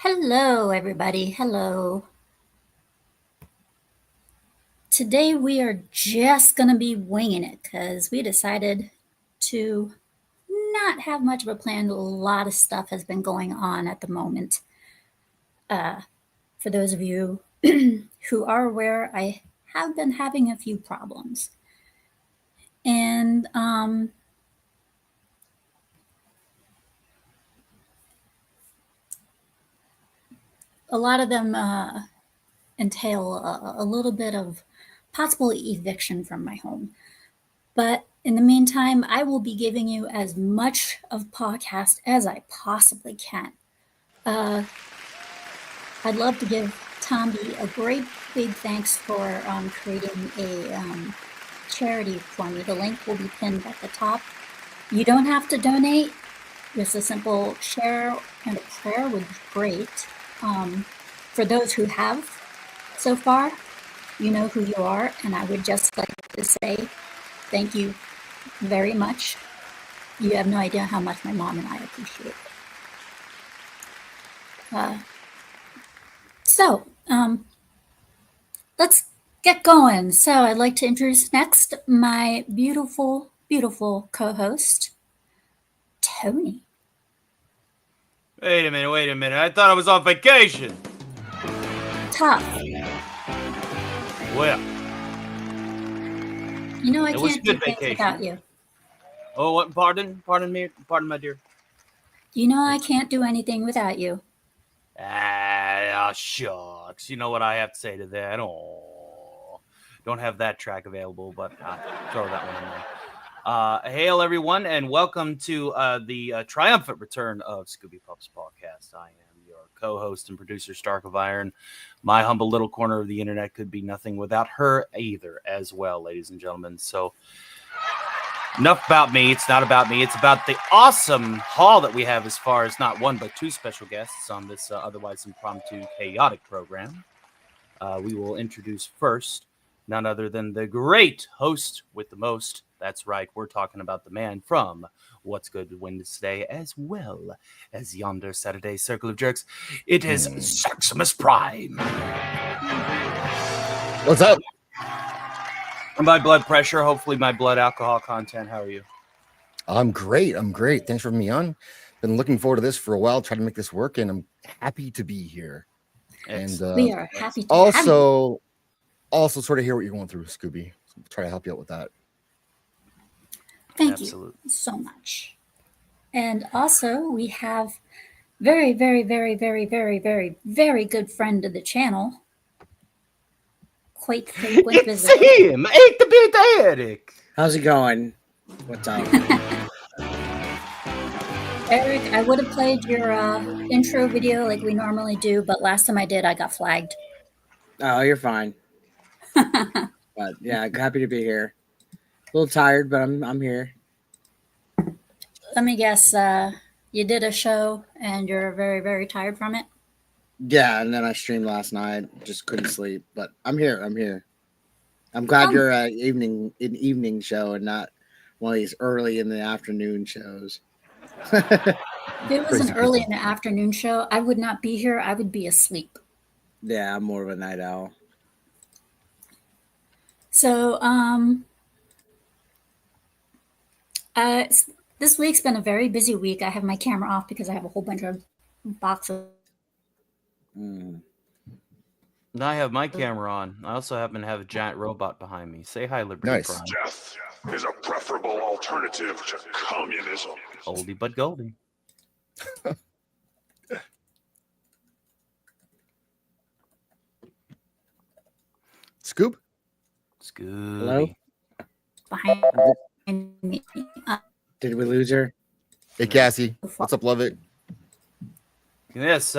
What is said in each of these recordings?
Hello, everybody. Hello. Today we are just going to be winging it because we decided to not have much of a plan. A lot of stuff has been going on at the moment. For those of you who are aware, I have been having a few problems. And a lot of them entail a little bit of possible eviction from my home. But in the meantime, I will be giving you as much of PAWCAST as I possibly can. I'd love to give Tomby a great big thanks for creating a charity for me. The link will be pinned at the top. You don't have to donate. Just a simple share and a prayer would be great. For those who have so far, you know who you are, and I would just like to say thank you very much. You have no idea how much my mom and I appreciate it. So, let's get going. So I'd like to introduce next my beautiful, beautiful co-host, Tony. Wait a minute. I thought I was on vacation. Tough. Well, You know I it was can't a do good things vacation. without you. Oh, what? Pardon me, my dear. You know I can't do anything without you. Shucks. You know what I have to say to that? Oh, don't have that track available, but throw that one in there. Hail, everyone, and welcome to the triumphant return of SCOOBYPUP'S podcast. I am your co-host and producer, Stark of Iron. My humble little corner of the internet could be nothing without her either, as well, ladies and gentlemen. So, enough about me. It's not about me. It's about the awesome haul that we have as far as not one but two special guests on this otherwise impromptu, chaotic program. We will introduce first none other than the great host with the most. That's right. We're talking about the man from What's Good Wednesday as well as yonder Saturday Circle of Jerks. It is Zaxx Prime. What's up? My blood pressure, hopefully my blood alcohol content. How are you? I'm great. Thanks for having me on. Been looking forward to this for a while, trying to make this work, and I'm happy to be here. Excellent. And We are happy to have you. also sort of hear what you're going through, Scooby. So try to help you out with that. Thank Absolutely. you so much. And also, we have very, very, very, very, very, very, very good friend of the channel. Quite frequent It's visitor. him, 8-bit Eric. How's it going? What's up? Eric, I would have played your intro video like we normally do, but last time I did, I got flagged. Oh, you're fine. But yeah, happy to be here. A little tired, but I'm here. Let me guess, you did a show and you're very, very tired from it? Yeah, and then I streamed last night. Just couldn't sleep, but I'm here. I'm glad you're an evening show and not one of these early in the afternoon shows. If it was an early in the afternoon show, I would not be here. I would be asleep. Yeah, I'm more of a night owl. So, this week's been a very busy week. I have my camera off because I have a whole bunch of boxes. Mm. And I have my camera on. I also happen to have a giant robot behind me. Say hi, Liberty Nice. Prime. Death is a preferable alternative to communism. Oldie but goldie. Scoop? Scooby. Hello? Behind me. Did we lose her? Hey, Cassie. What's up, love it? Yes,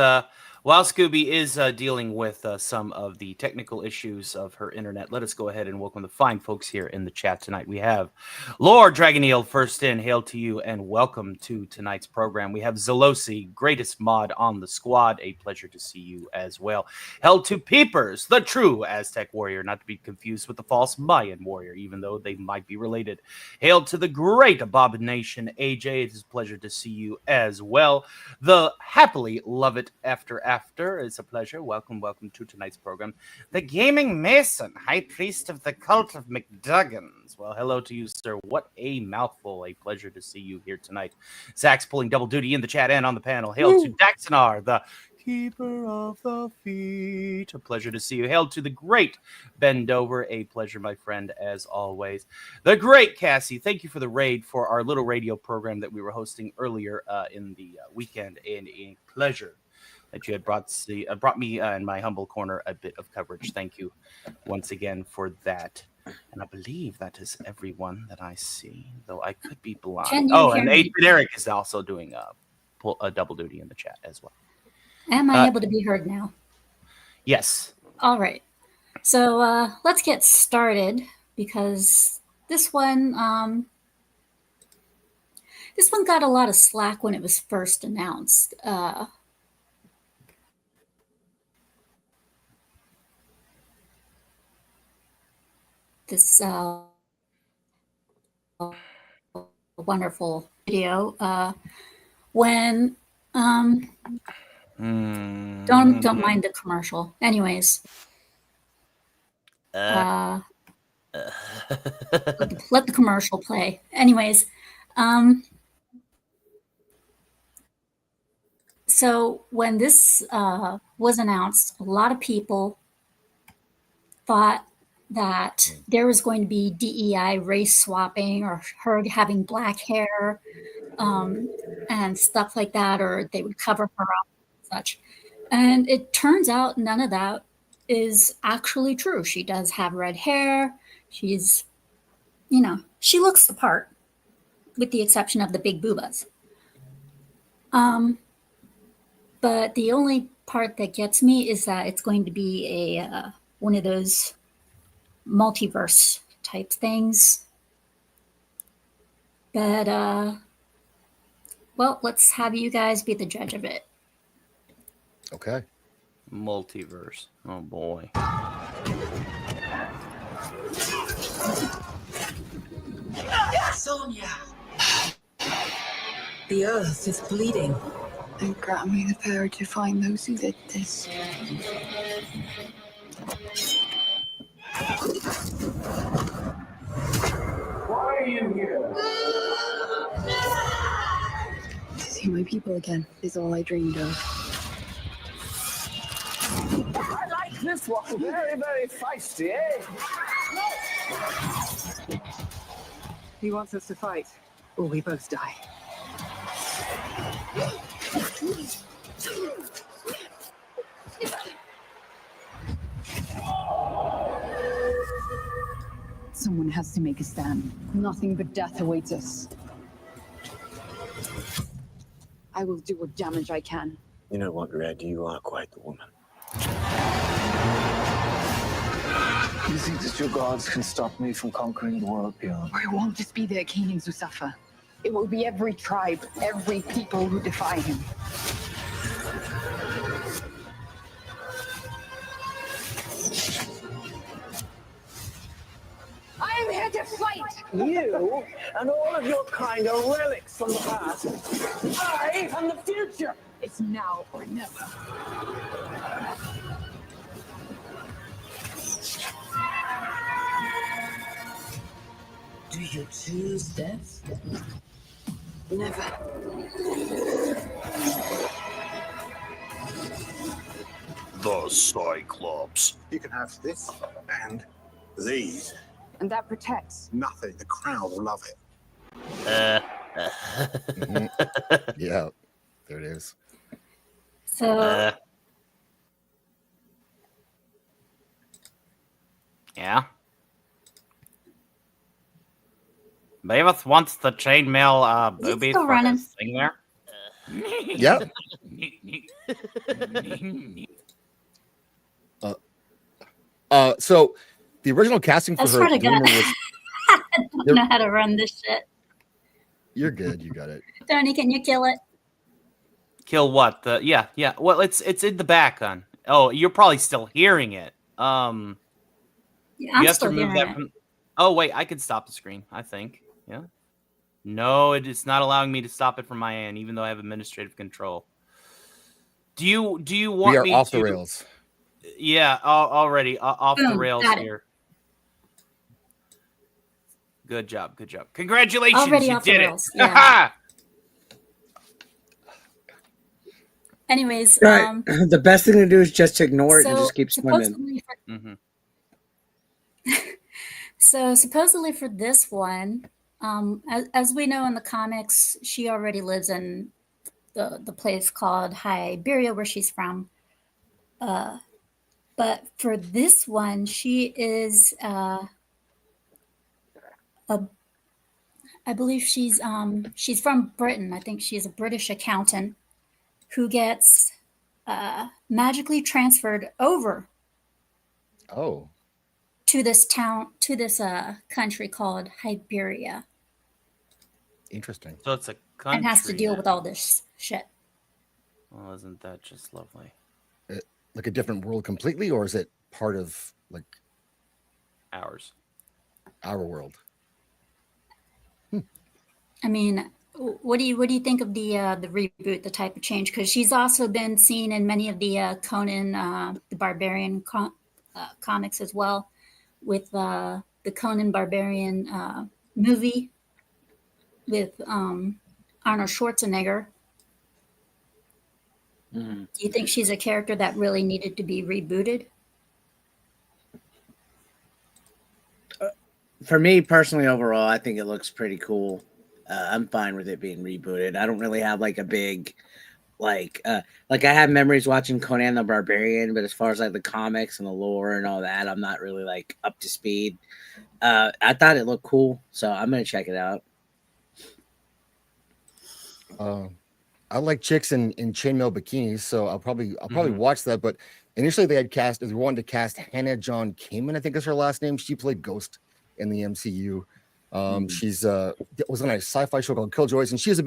while Scooby is dealing with some of the technical issues of her internet, let us go ahead and welcome the fine folks here in the chat tonight. We have Lord Dragoneel first in. Hail to you and welcome to tonight's program. We have Zelosi, greatest mod on the squad. A pleasure to see you as well. Hail to Peepers, the true Aztec warrior, not to be confused with the false Mayan warrior, even though they might be related. Hail to the great Abomination AJ. It is a pleasure to see you as well. The happily love it after after. It's a pleasure. Welcome to tonight's program. The Gaming Mason, High Priest of the Cult of McDuggins. Well, hello to you, sir. What a mouthful. A pleasure to see you here tonight. Zaxx pulling double duty in the chat and on the panel. Hail to Daxonar, the Keeper of the Feet. A pleasure to see you. Hail to the great Ben Dover. A pleasure, my friend, as always. The great Cassie. Thank you for the raid for our little radio program that we were hosting earlier in the weekend. And a pleasure that you had brought me in my humble corner a bit of coverage. Thank you once again for that. And I believe that is everyone that I see, though I could be blind. Oh, and 8-Bit Eric is also doing a double duty in the chat as well. Am I able to be heard now? Yes. All right. So let's get started because this one got a lot of slack when it was first announced. This wonderful video when don't mind the commercial. Anyways, let the commercial play. Anyways, so when this was announced, a lot of people thought that there was going to be DEI race swapping or her having black hair and stuff like that, or they would cover her up and such. And it turns out none of that is actually true. She does have red hair. She's, she looks the part, with the exception of the big boobas. But the only part that gets me is that it's going to be a one of those multiverse type things. But well, let's have you guys be the judge of it. Okay. Multiverse. Oh boy. Sonia! The earth is bleeding. And grant me the power to find those who did this. Why are you here? To see my people again is all I dreamed of. I like this one. Very, very feisty, eh? He wants us to fight, or we both die. Someone has to make a stand. Nothing but death awaits us. I will do what damage I can. You know what, Red? You are quite the woman. You think that your gods can stop me from conquering the world beyond? Or it won't just be the Achaeans who suffer. It will be every tribe, every people who defy him. I am here to fight! You and all of your kind are relics from the past. I am the future. It's now or never. Do you choose death? Never. The Cyclops. You can have this and these. And that protects. Nothing. The crowd will love it. Yeah, there it is. So Yeah. Beavis wants the chainmail boobies still for running. his thing there. Yep. So the original casting for I her swear to God, rumor was. I don't know how to run this shit. You're good. You got it. Tony, can you kill it? Kill what? Yeah. Well, it's in the back, hon. Oh, you're probably still hearing it. Yeah, You I'm have still to remove hearing that it. from. Oh wait, I could stop the screen. I think. Yeah. No, it's not allowing me to stop it from my end, even though I have administrative control. Do you We want are me off to? the rails. Yeah, already off the Boom, rails got it. here. Good job. Good job. Congratulations. Already You off the did rails, it. yeah. Anyways, Right. The best thing to do is just ignore it and so just keep swimming. Mhm. Supposedly for this one, as we know in the comics, she already lives in the place called Hiberia, where she's from. But for this one, she is I believe she's from Britain. I think she's a British accountant who gets magically transferred over Oh, to this country called Hiberia, interesting. So it's a country. and has to deal now. with all this shit. Well, isn't that just lovely? Like a different world completely, or is it part of like Ours. our world? I mean, what do you think of the reboot, the type of change? Because she's also been seen in many of the Conan the Barbarian comics as well, with the Conan Barbarian movie with Arnold Schwarzenegger. Mm-hmm. Do you think she's a character that really needed to be rebooted? For me personally, overall, I think it looks pretty cool. I'm fine with it being rebooted. I don't really have like a big like I have memories watching Conan the Barbarian, but as far as like the comics and the lore and all that, I'm not really like up to speed. I thought it looked cool, so I'm gonna check it out. I like chicks in chainmail bikinis, so I'll probably Mhm. watch that. But initially, they wanted to cast Hannah John Kamen, I think is her last name. She played Ghost in the MCU. She's was on a sci-fi show called Killjoys, and she's a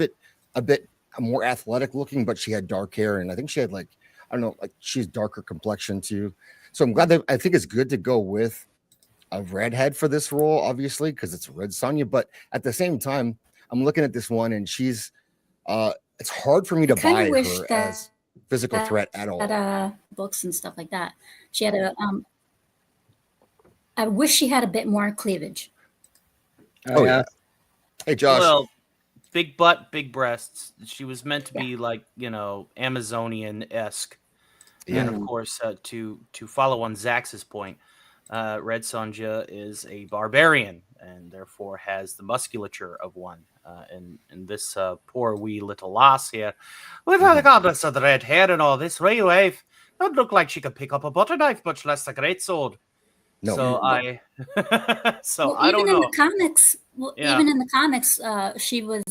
bit more athletic looking, but she had dark hair, and I think she had like, I don't know, like she's darker complexion too. So I'm glad that I think it's good to go with a redhead for this role, obviously, because it's Red Sonja. But at the same time, I'm looking at this one, and she's it's hard for me to Kind of buy wish her that as physical threat at all. books and stuff like that. She had a. I wish she had a bit more cleavage. Oh yeah. Hey Josh. Well, big butt, big breasts. She was meant to be like, Amazonian-esque. Yeah. And of course, to follow on Zaxx's point, Red Sonja is a barbarian and therefore has the musculature of one. And this poor wee little lass here, with her regardless of the red hair and all this, real wave, don't look like she could pick up a butter knife, much less a great sword. No. So I Well, I don't even in know. the comics, Yeah. even in the comics, she was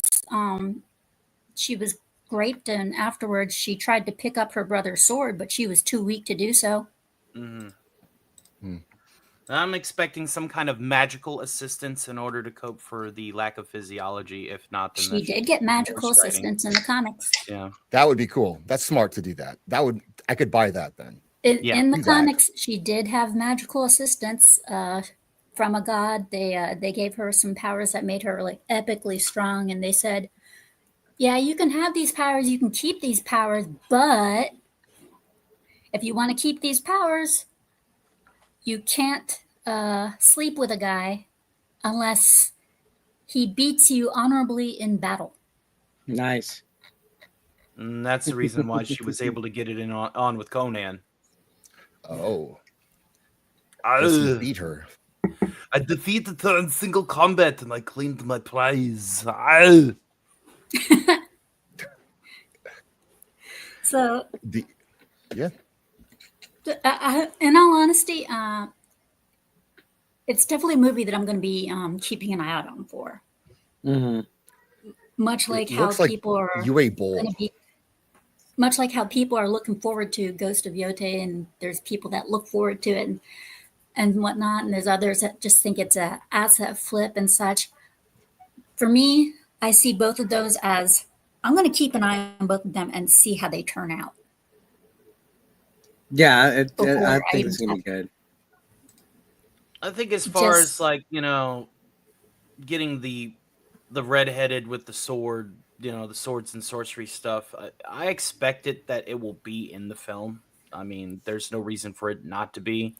raped, and afterwards she tried to pick up her brother's sword, but she was too weak to do so. Mhm. Hmm. I'm expecting some kind of magical assistance in order to cope for the lack of physiology. If not, then She did get magical ghost writing. assistance in the comics. Yeah. That would be cool. That's smart to do that. I could buy that then. In the Do that. comics, she did have magical assistance from a god. They gave her some powers that made her like epically strong, and they said, "Yeah, you can have these powers, you can keep these powers, but if you want to keep these powers, you can't sleep with a guy unless he beats you honorably in battle." Nice. And that's the reason why she was able to get it on with Conan. Oh. Yes, he beat her. I defeated her in single combat and I claimed my prize. So, yeah. In all honesty, it's definitely a movie that I'm going to be keeping an eye out on for. Mm-hmm. Much like It how looks like people are UA Bowl. going to be. Much like how people are looking forward to Ghost of Yote, and there's people that look forward to it and whatnot, and there's others that just think it's a asset flip and such. For me, I see both of those as I'm going to keep an eye on both of them and see how they turn out. Yeah, Before I I think even it's gonna be good. I think as far Just- as like, getting the the redheaded with the sword, the swords and sorcery stuff. I expected that it will be in the film. I mean, there's no reason for it not to be.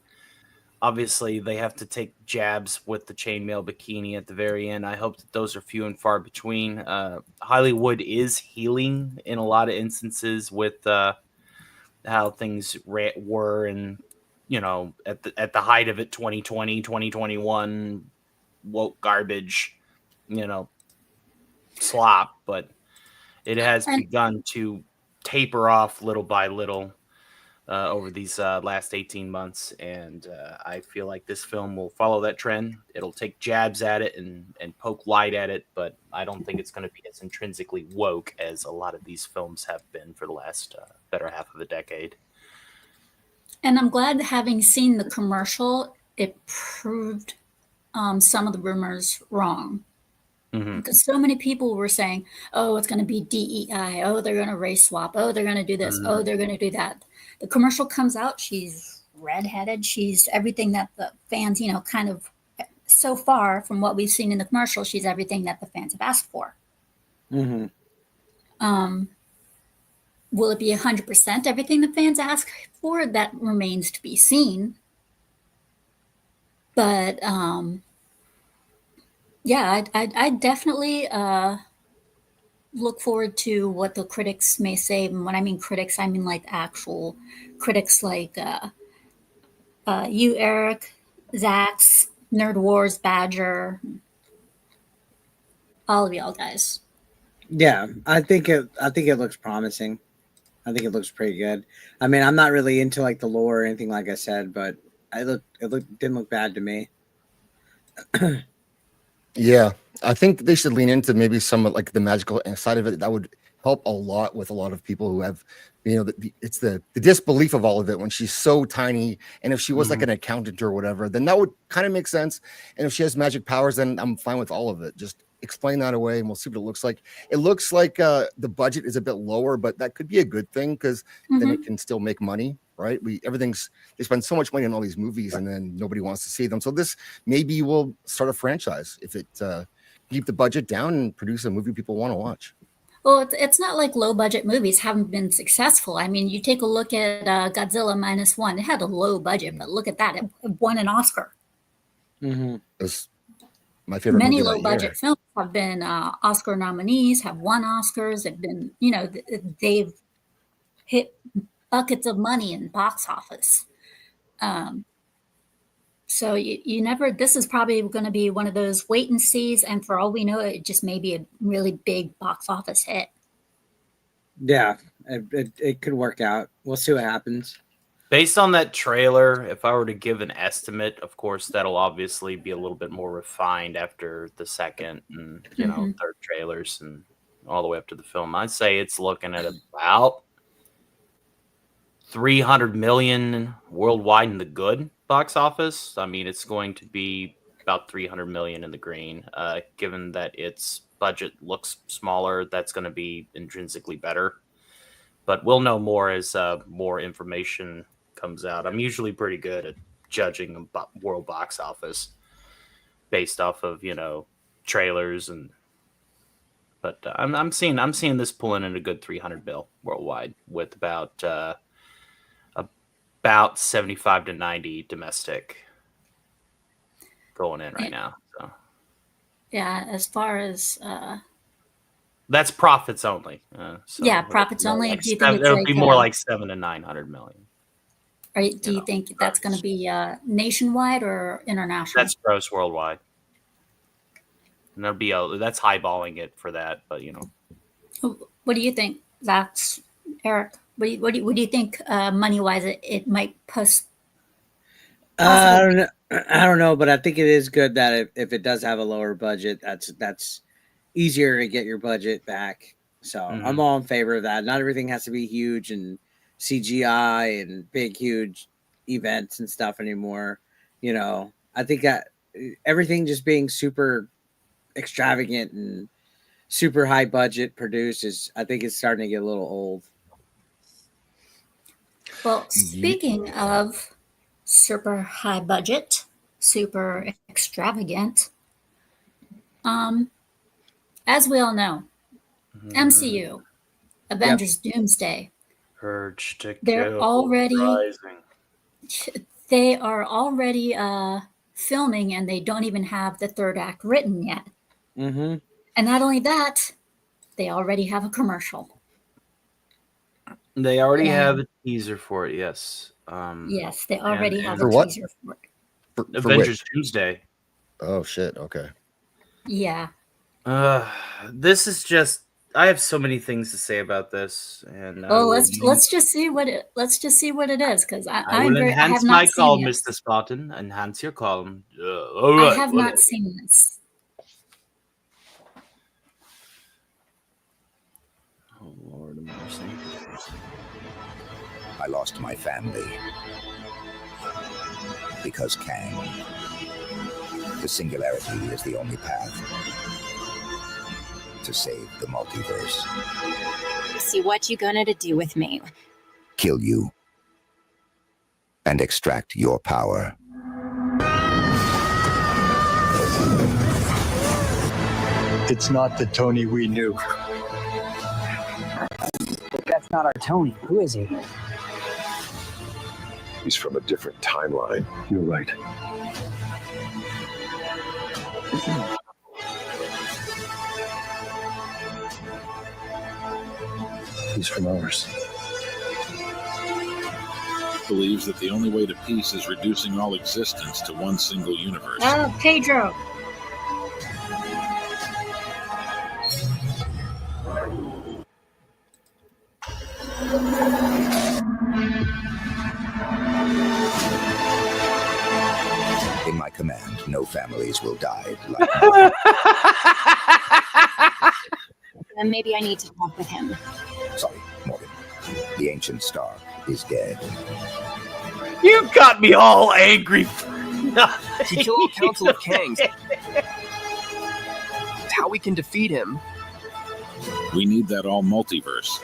Obviously, they have to take jabs with the chainmail bikini at the very end. I hope that those are few and far between. Hollywood is healing in a lot of instances with how things were, and at the height of it, 2020, 2021, woke garbage, you know, slop, but it has And begun to taper off little by little over these last 18 months. And I feel like this film will follow that trend. It'll take jabs at it and poke light at it, but I don't think it's going to be as intrinsically woke as a lot of these films have been for the last better half of a decade. And I'm glad, having seen the commercial, it proved some of the rumors wrong. Because so many people were saying, oh, it's going to be DEI. Oh, they're going to race swap. Oh, they're going to do this. Oh, they're going to do that. The commercial comes out. She's redheaded. She's everything that the fans, kind of, so far from what we've seen in the commercial, she's everything that the fans have asked for. Mm-hmm. Will it be 100% everything the fans ask for? That remains to be seen. But yeah, I definitely look forward to what the critics may say. And when I mean critics, I mean like actual critics, like you, Eric, Zaxx, Nerd Wars, Badger, all of y'all guys. Yeah, I think it looks promising. I think it looks pretty good. I mean, I'm not really into like the lore or anything, like I said, but it didn't look bad to me. Yeah, I think they should lean into maybe some of like the magical side of it. That would help a lot with a lot of people who have, it's the disbelief of all of it when she's so tiny. And if she was like an accountant or whatever, then that would kind of make sense. And if she has magic powers, then I'm fine with all of it. Just explain that away and we'll see what it looks like. It looks like the budget is a bit lower, but that could be a good thing because then it can still make money, right? They spend so much money on all these movies and then nobody wants to see them. So this maybe will start a franchise if it keep the budget down and produce a movie people want to watch. Well, it's not like low budget movies haven't been successful. I mean, you take a look at Godzilla -1. It had a low budget, but look at that. It won an Oscar. It's my favorite Many movie that low budget year. films have been Oscar nominees, have won Oscars, have been, they've hit buckets of money in box office. So you never, this is probably going to be one of those wait and sees. And for all we know, it just may be a really big box office hit. Yeah, it could work out. We'll see what happens. Based on that trailer, if I were to give an estimate, of course, that'll obviously be a little bit more refined after the second and, third trailers and all the way up to the film. I'd say it's looking at about 300 million worldwide in the good box office. I mean, it's going to be about 300 million in the green. Given that its budget looks smaller, that's going to be intrinsically better. But we'll know more as more information comes out. I'm usually pretty good at judging world box office based off of trailers but I'm seeing this pulling in a good 300 bill worldwide with about 75 to 90 domestic going in right now. So yeah, as far as that's profits only. Profits only. Like do you think it'll be more like 700 to 900 million? Do you think that's going to be nationwide or international? That's gross worldwide. And that's highballing it for that, but What do you think? That's Eric. What do you think money wise it might I don't know, but I think it is good that if it does have a lower budget, that's easier to get your budget back. So I'm all in favor of that. Not everything has to be huge and CGI and big, huge events and stuff anymore. I think that everything just being super extravagant and super high budget produced I think it's starting to get a little old. Well, speaking of super high budget, super extravagant, as we all know, MCU, Avengers Doomsday, Urge to they're kill already rising. they are already filming, and they don't even have the third act written yet. Mm-hmm. And not only that, they already have a commercial. They already have And a teaser for it. Yes. yes, they already have For a what? teaser for it. For Avengers which? Doomsday. Oh shit. Okay. Yeah. This is just. I have so many things to say about this, and Well, let's just see what it is, because I will I enhance have my not seen call, it. Mr. Spartan. Enhance your column. All I right. have not seen this. Oh Lord of mercy. I lost my family because Kang. The singularity is the only path to save the multiverse. See what you gonna do with me. Kill you and extract your power. It's not the Tony we knew. That's not our Tony. Who is he? He's from a different timeline. You're right. He's from ours. Believes that the only way to peace is reducing all existence to one single universe. Oh, Pedro. In my command, no families will die. Then maybe I need to talk with him. Sorry, Morgan. The ancient star is dead. You got me all angry for nothing. He killed a council of Kangs. How we can defeat him. We need that all multiverse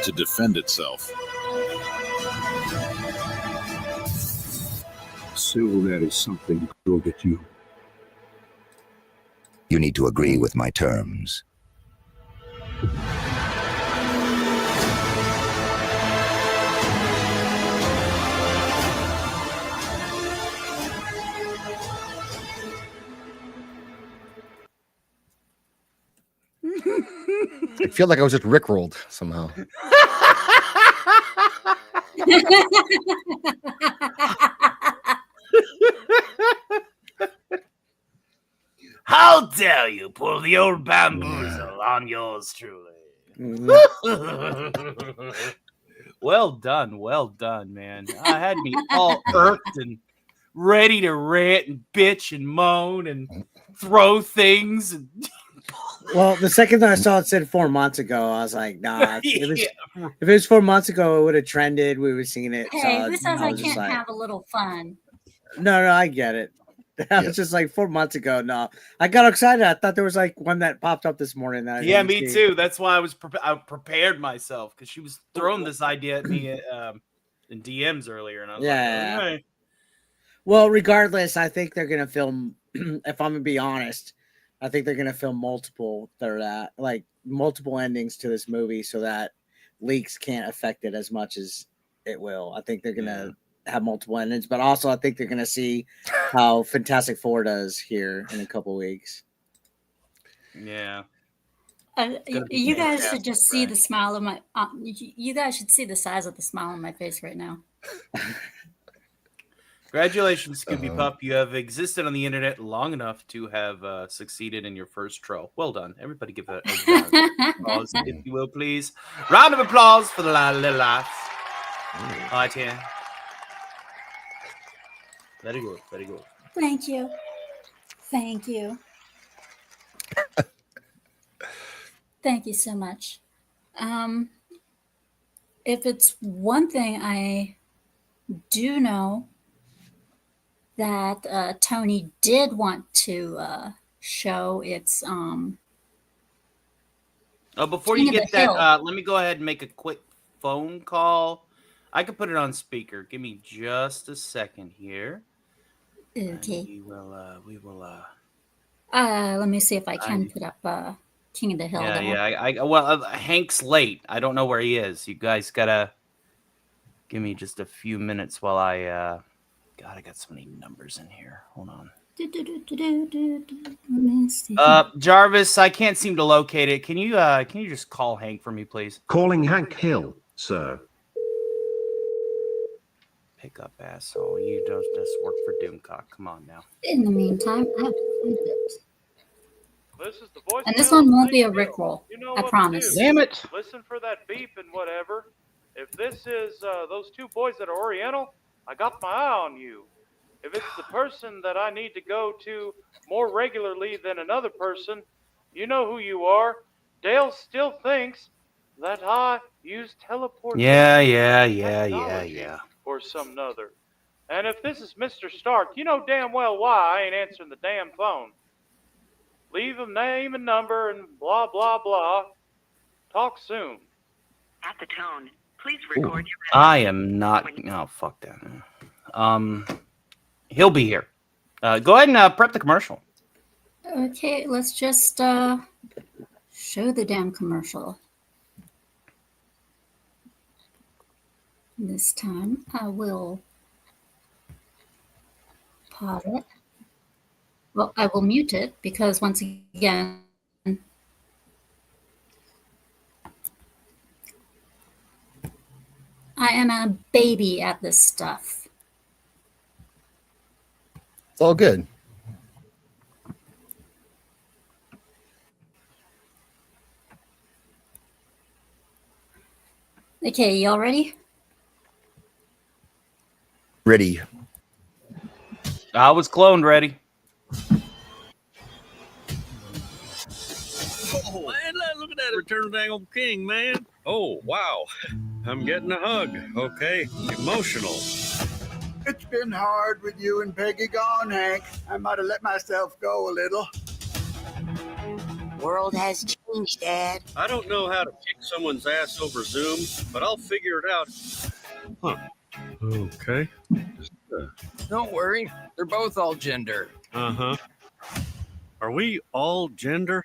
to defend itself. Still, there is something to get you. You need to agree with my terms. I feel like I was just rickrolled somehow. How dare you pull the old bamboozle on yours truly? Well done, man. I had me all irked and ready to rant and bitch and moan and throw things. And Well, the second that I saw it said 4 months ago, I was like, nah. If it was 4 months ago, it would have trended. We would have seen it. Hey, So who says I I was just can't like, have a little fun? no, I get it. I was just like 4 months ago. No, I got excited. I thought there was like one that popped up this morning. That I yeah, didn't me see. too. That's why I prepared myself, because she was throwing this idea at me in DMs earlier, and I was Yeah. like, okay. Well, regardless, I think they're gonna film. If I'm gonna be honest, I think they're gonna film multiple endings to this movie, so that leaks can't affect it as much as it will. I think they're gonna have multiple endings, but also I think they're gonna see how Fantastic Four does here in a couple weeks. Yeah. You guys should just see the smile of my. You guys should see the size of the smile on my face right now. Congratulations, Scooby Pup. You have existed on the internet long enough to have succeeded in your first troll. Well done. Everybody give a round of applause, if you will, please. Round of applause for the little laughs. All right, here. Very good. Very good. Thank you. Thank you. Thank you so much. If it's one thing I do know that Tony did want to show, it's before King you of get the that, Hill. let me go ahead and make a quick phone call. I can put it on speaker. Give me just a second here. Okay. We will Let me see if I can put up King of the Hill. Yeah. Well, Hank's late. I don't know where he is. You guys gotta give me just a few minutes while I. God, I got so many numbers in here. Hold on. Let me see. Jarvis, I can't seem to locate it. Can you just call Hank for me, please? Calling Hank Hill, sir. Pick up, asshole. You don't just work for Doomcock. Come on now. In the meantime, I have to find it. This is the voice. And this one won't be a Rickroll. You know I what promise. to do. Damn it! Listen for that beep and whatever. If this is those two boys that are Oriental, I got my eye on you. If it's the person that I need to go to more regularly than another person, you know who you are. Dale still thinks that I use teleportation. Yeah. Or some other. And if this is Mr. Stark, you know damn well why I ain't answering the damn phone. Leave him name and number and blah, blah, blah. Talk soon. At the tone, please record your I am not. Oh, fuck that. He'll be here. Go ahead and prep the commercial. Okay, let's just show the damn commercial. This time I will pause it. Well, I will mute it because once again, I am a baby at this stuff. It's all good. Okay, y'all ready? Ready. I was cloned ready. Oh, man, look at that. Return of the dang old king, man. Oh, wow. I'm getting a hug. Okay. Emotional. It's been hard with you and Peggy gone, Hank. I might have let myself go a little. World has changed, Dad. I don't know how to kick someone's ass over Zoom, but I'll figure it out. Huh. Okay. Don't worry. They're both all gender. Uh-huh. Are we all gender?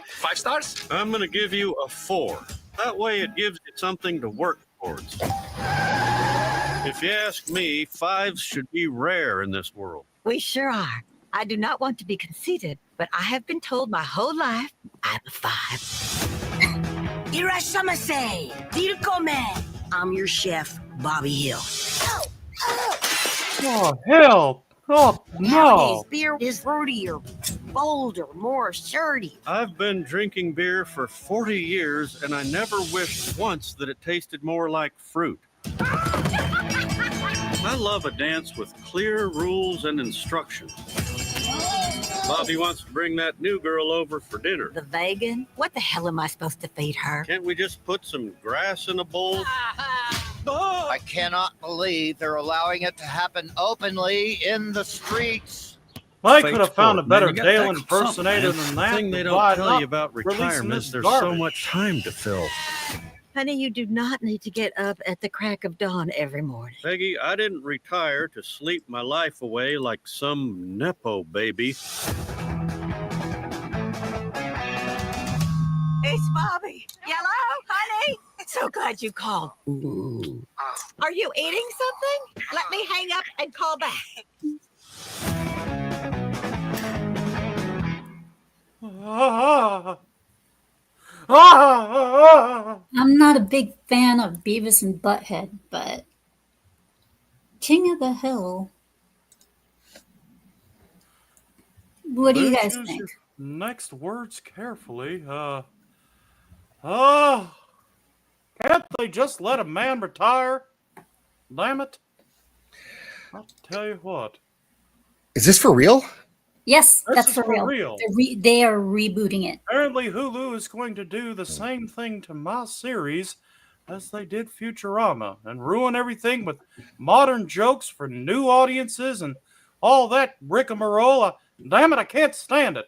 5 stars? I'm going to give you a 4. That way it gives you something to work towards. If you ask me, 5s should be rare in this world. We sure are. I do not want to be conceited, but I have been told my whole life I'm a 5. Irashamase, Dirkome. I'm your chef, Bobby Hill. Oh, hell. Oh, Nowadays, beer is fruitier, bolder, more assertive. I've been drinking beer for 40 years, and I never wished once that it tasted more like fruit. I love a dance with clear rules and instructions. Bobby wants to bring that new girl over for dinner. The vegan? What the hell am I supposed to feed her? Can't we just put some grass in a bowl? I cannot believe they're allowing it to happen openly in the streets. I could have found a better Dale impersonator than The that. thing they Why don't tell not you about releasing retirement, this there's so garbage? much time to fill. Honey, you do not need to get up at the crack of dawn every morning. Peggy, I didn't retire to sleep my life away like some Nepo baby. It's Bobby. Hello, honey. So glad you called. Are you eating something? Let me hang up and call back. I'm not a big fan of Beavis and Butthead, but King of the Hill. What do you guys Choose think? your next words carefully. Can't they just let a man retire? Damn it. I'll tell you what. Is this for real? Yes, This that's is for for real. real. They are rebooting it. Apparently Hulu is going to do the same thing to my series as they did Futurama and ruin everything with modern jokes for new audiences and all that rigmarole. Damn it, I can't stand it.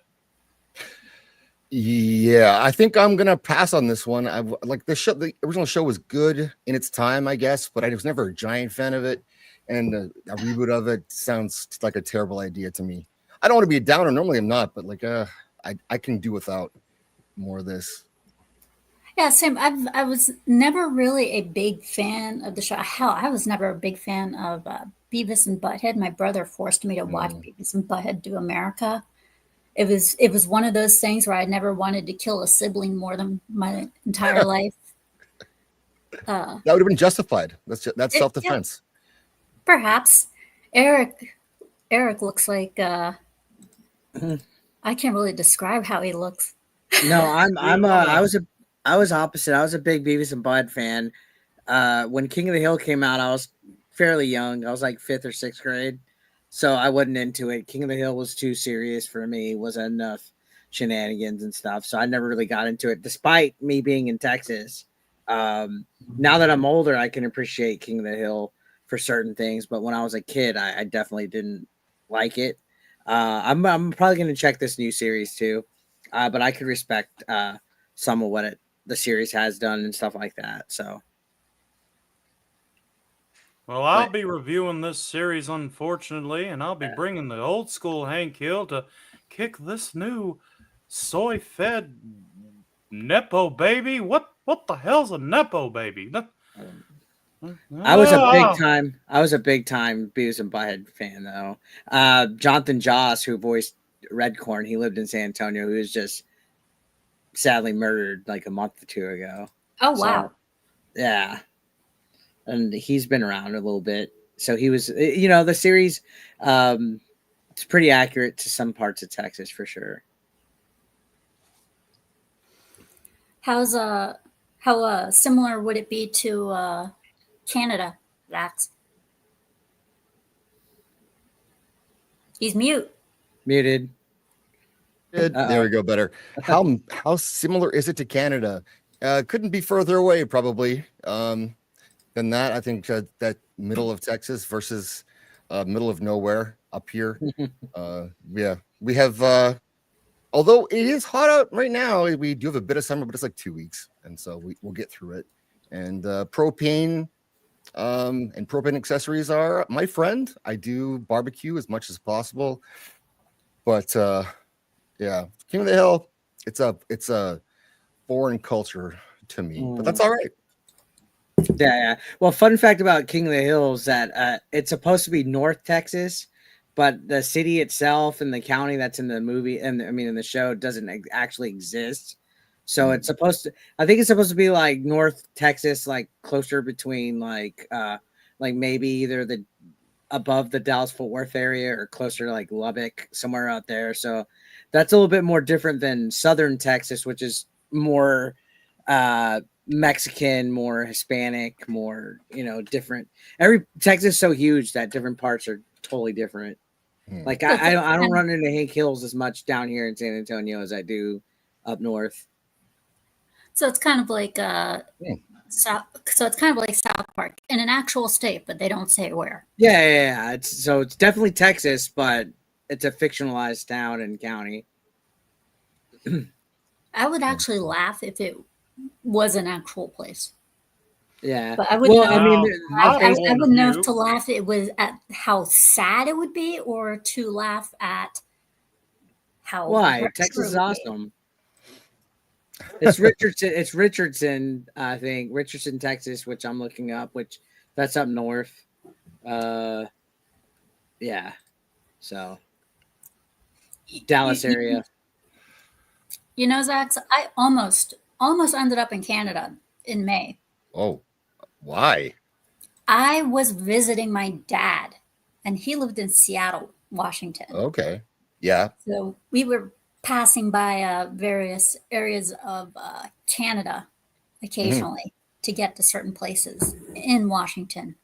Yeah, I think I'm gonna pass on this one. I like the show. The original show was good in its time, I guess, but I was never a giant fan of it. And a reboot of it sounds like a terrible idea to me. I don't want to be a downer. Normally I'm not, but like I can do without more of this. Yeah, same. I was never really a big fan of the show. Hell, I was never a big fan of Beavis and Butthead. My brother forced me to watch Beavis and Butthead Do America. It was one of those things where I never wanted to kill a sibling more than my entire life. That would have been justified. That's self-defense. Yeah, perhaps. Eric looks like I can't really describe how he looks. No, I was opposite. I was a big Beavis and Bud fan. When King of the Hill came out, I was fairly young. I was like 5th or 6th grade, so I wasn't into it. King of the Hill was too serious for me. It wasn't enough shenanigans and stuff, so I never really got into it. Despite me being in Texas, now that I'm older, I can appreciate King of the Hill for certain things. But when I was a kid, I definitely didn't like it. I'm probably going to check this new series too, but I could respect some of what the series has done and stuff like that. So, well, I'll be reviewing this series, unfortunately, and I'll be bringing the old school Hank Hill to kick this new soy-fed Nepo baby. What the hell's a Nepo baby? I was a big time Beavis and Butthead fan though. Jonathan Joss, who voiced Redcorn, he lived in San Antonio. He was just sadly murdered like a month or two ago. Oh wow. Yeah. And he's been around a little bit. So he was, the series, it's pretty accurate to some parts of Texas for sure. How similar would it be to Canada, Zaxx? He's muted. There we go. Better. How similar is it to Canada? Couldn't be further away, probably. Than that, I think that middle of Texas versus middle of nowhere up here. Yeah, we have. Although it is hot out right now, we do have a bit of summer, but it's like 2 weeks, and so we'll get through it. And propane and propane accessories are my friend. I do barbecue as much as possible, but yeah, King of the Hill, it's a foreign culture to me, but that's all right. Yeah. Well, fun fact about King of the Hill is that it's supposed to be North Texas, but the city itself and the county that's in the movie and in the show doesn't actually exist. So it's supposed to be like North Texas, like closer between like maybe either above the Dallas-Fort Worth area or closer to like Lubbock, somewhere out there. So that's a little bit more different than Southern Texas, which is more Mexican, more Hispanic, more, different. Texas is so huge that different parts are totally different. Like I don't run into Hank Hills as much down here in San Antonio as I do up north. So it's kind of like South Park in an actual state, but they don't say where. Yeah. It's definitely Texas, but it's a fictionalized town and county. I would actually laugh if it was an actual place. Yeah, but I wouldn't. I wouldn't know if to laugh it was at how sad it would be, or to laugh at how. Why Texas is awesome. It's Richardson. It's Richardson. I think Richardson, Texas, which I'm looking up. Which that's up north. Yeah. So Dallas area. Zaxx, I almost ended up in Canada in May. Oh. Why? I was visiting my dad, and he lived in Seattle, Washington. Okay. Yeah. So we were passing by various areas of Canada occasionally to get to certain places in Washington.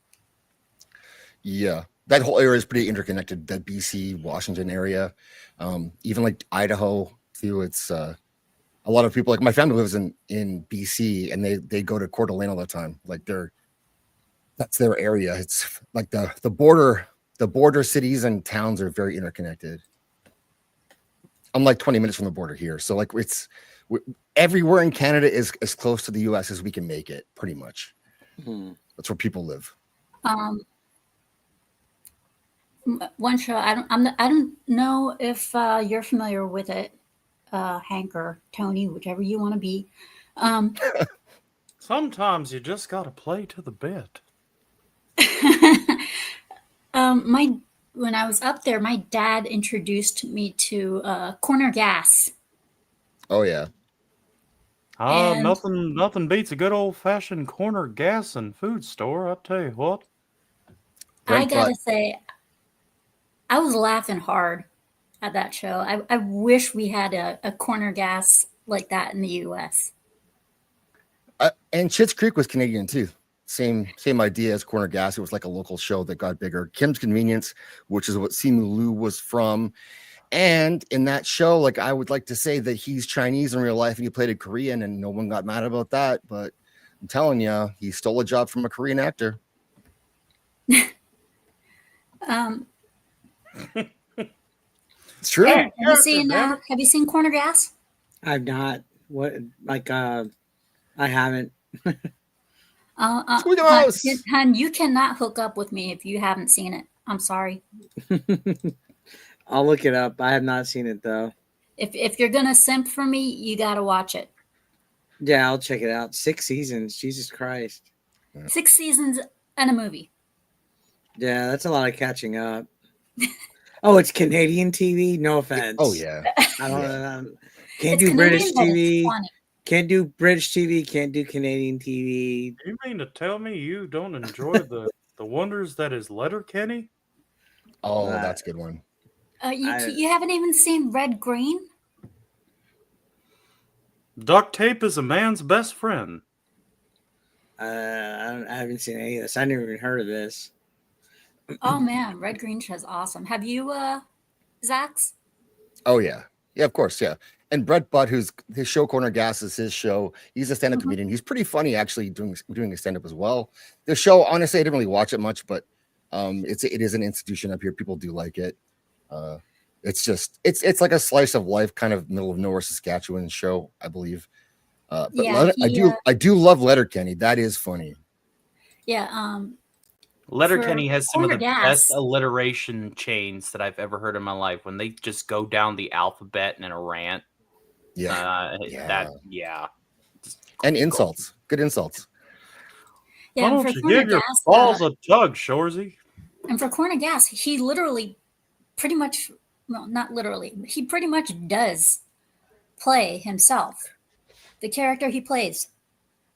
Yeah. That whole area is pretty interconnected, the BC, Washington area. Even like Idaho, too. It's a lot of people, like my family lives in BC, and they go to Coeur d'Alene all the time. Like that's their area. It's like the border cities and towns are very interconnected. I'm like 20 minutes from the border here. So like everywhere in Canada is as close to the US as we can make it, pretty much. That's where people live. One show I don't know if you're familiar with it, Hank or Tony, whichever you want to be. Sometimes you just got to play to the bit. When I was up there, my dad introduced me to Corner Gas. Oh yeah. And- Nothing beats a good old fashioned corner gas and food store. I tell you what. I gotta say, I was laughing hard at that show. I wish we had a Corner Gas like that in the U.S. And Schitt's Creek was Canadian too. Same idea as Corner Gas. It was like a local show that got bigger. Kim's Convenience, which is what Simu Liu was from. And in that show, like, I would like to say that he's Chinese in real life and he played a Korean, and no one got mad about that. But I'm telling you, he stole a job from a Korean actor. It's true. Aaron, have you seen Corner Gas? I've not. What? Like, I haven't. Hun, you cannot hook up with me if you haven't seen it. I'm sorry. I'll look it up. I have not seen it though. If you're gonna simp for me, you gotta watch it. Yeah, I'll check it out. 6 seasons. Jesus Christ. 6 seasons and a movie. Yeah, that's a lot of catching up. Oh, it's Canadian TV? No offense. Oh yeah. I don't It's can't do Canadian, British but it's TV. funny. Can't do British TV. Can't do Canadian TV. You mean to tell me you don't enjoy the wonders that is Letterkenny? Oh, that's a good one. You haven't even seen Red Green? Duct tape is a man's best friend. I haven't seen any of this. I never even heard of this. Oh man, Red Green show's awesome. Have you, Zaxx? Oh yeah. Yeah, of course. Yeah. And Brett Butt, who's his show Corner Gas is his show. He's a stand-up comedian. He's pretty funny actually doing a stand-up as well. The show, honestly, I didn't really watch it much, but it is an institution up here. People do like it. It's like a slice of life, kind of middle of nowhere Saskatchewan show, I believe. But Yeah, I do love Letterkenny. That is funny. Yeah, Letterkenny for has some of the Corner best Gas. alliteration chains that I've ever heard in my life. When they just go down the alphabet in a rant. And insults. Good insults. Yeah, Why and don't for you Corner give your Gas, balls a tug, Shorzy? and for Corner Gas, he literally pretty much, well, not literally, he pretty much does play himself. The character he plays,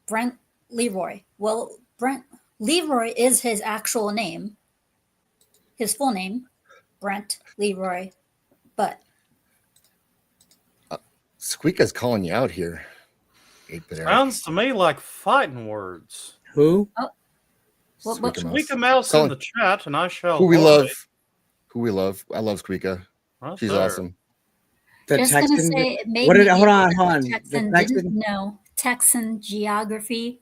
Brent Leroy. Well, Brent Leroy is his actual name, his full name, Brent Leroy. But Squeaka's calling you out here. 8-bit Eric. Sounds to me like fighting words. Who? Squeaka Mouse in the chat, and I shall. Who we hold love. it. Who we love. I love Squeaka. Right She's there. awesome. The just Texan. gonna say, it made What me did? Hold on, think hold on. the The Texan Texan. didn't know Texan geography.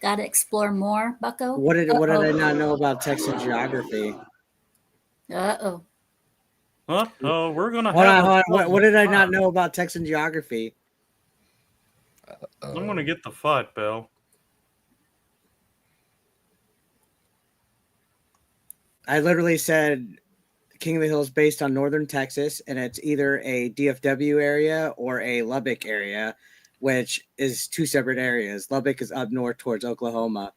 Got to explore more, Bucko. What did I not know about Texan geography? Uh-oh. We're gonna. Hold have on, a hold on. What did I not know about Texan geography? I'm gonna get the fight, Bill. I literally said King of the Hill is based on northern Texas, and it's either a DFW area or a Lubbock area, which is two separate areas. Lubbock is up north towards Oklahoma.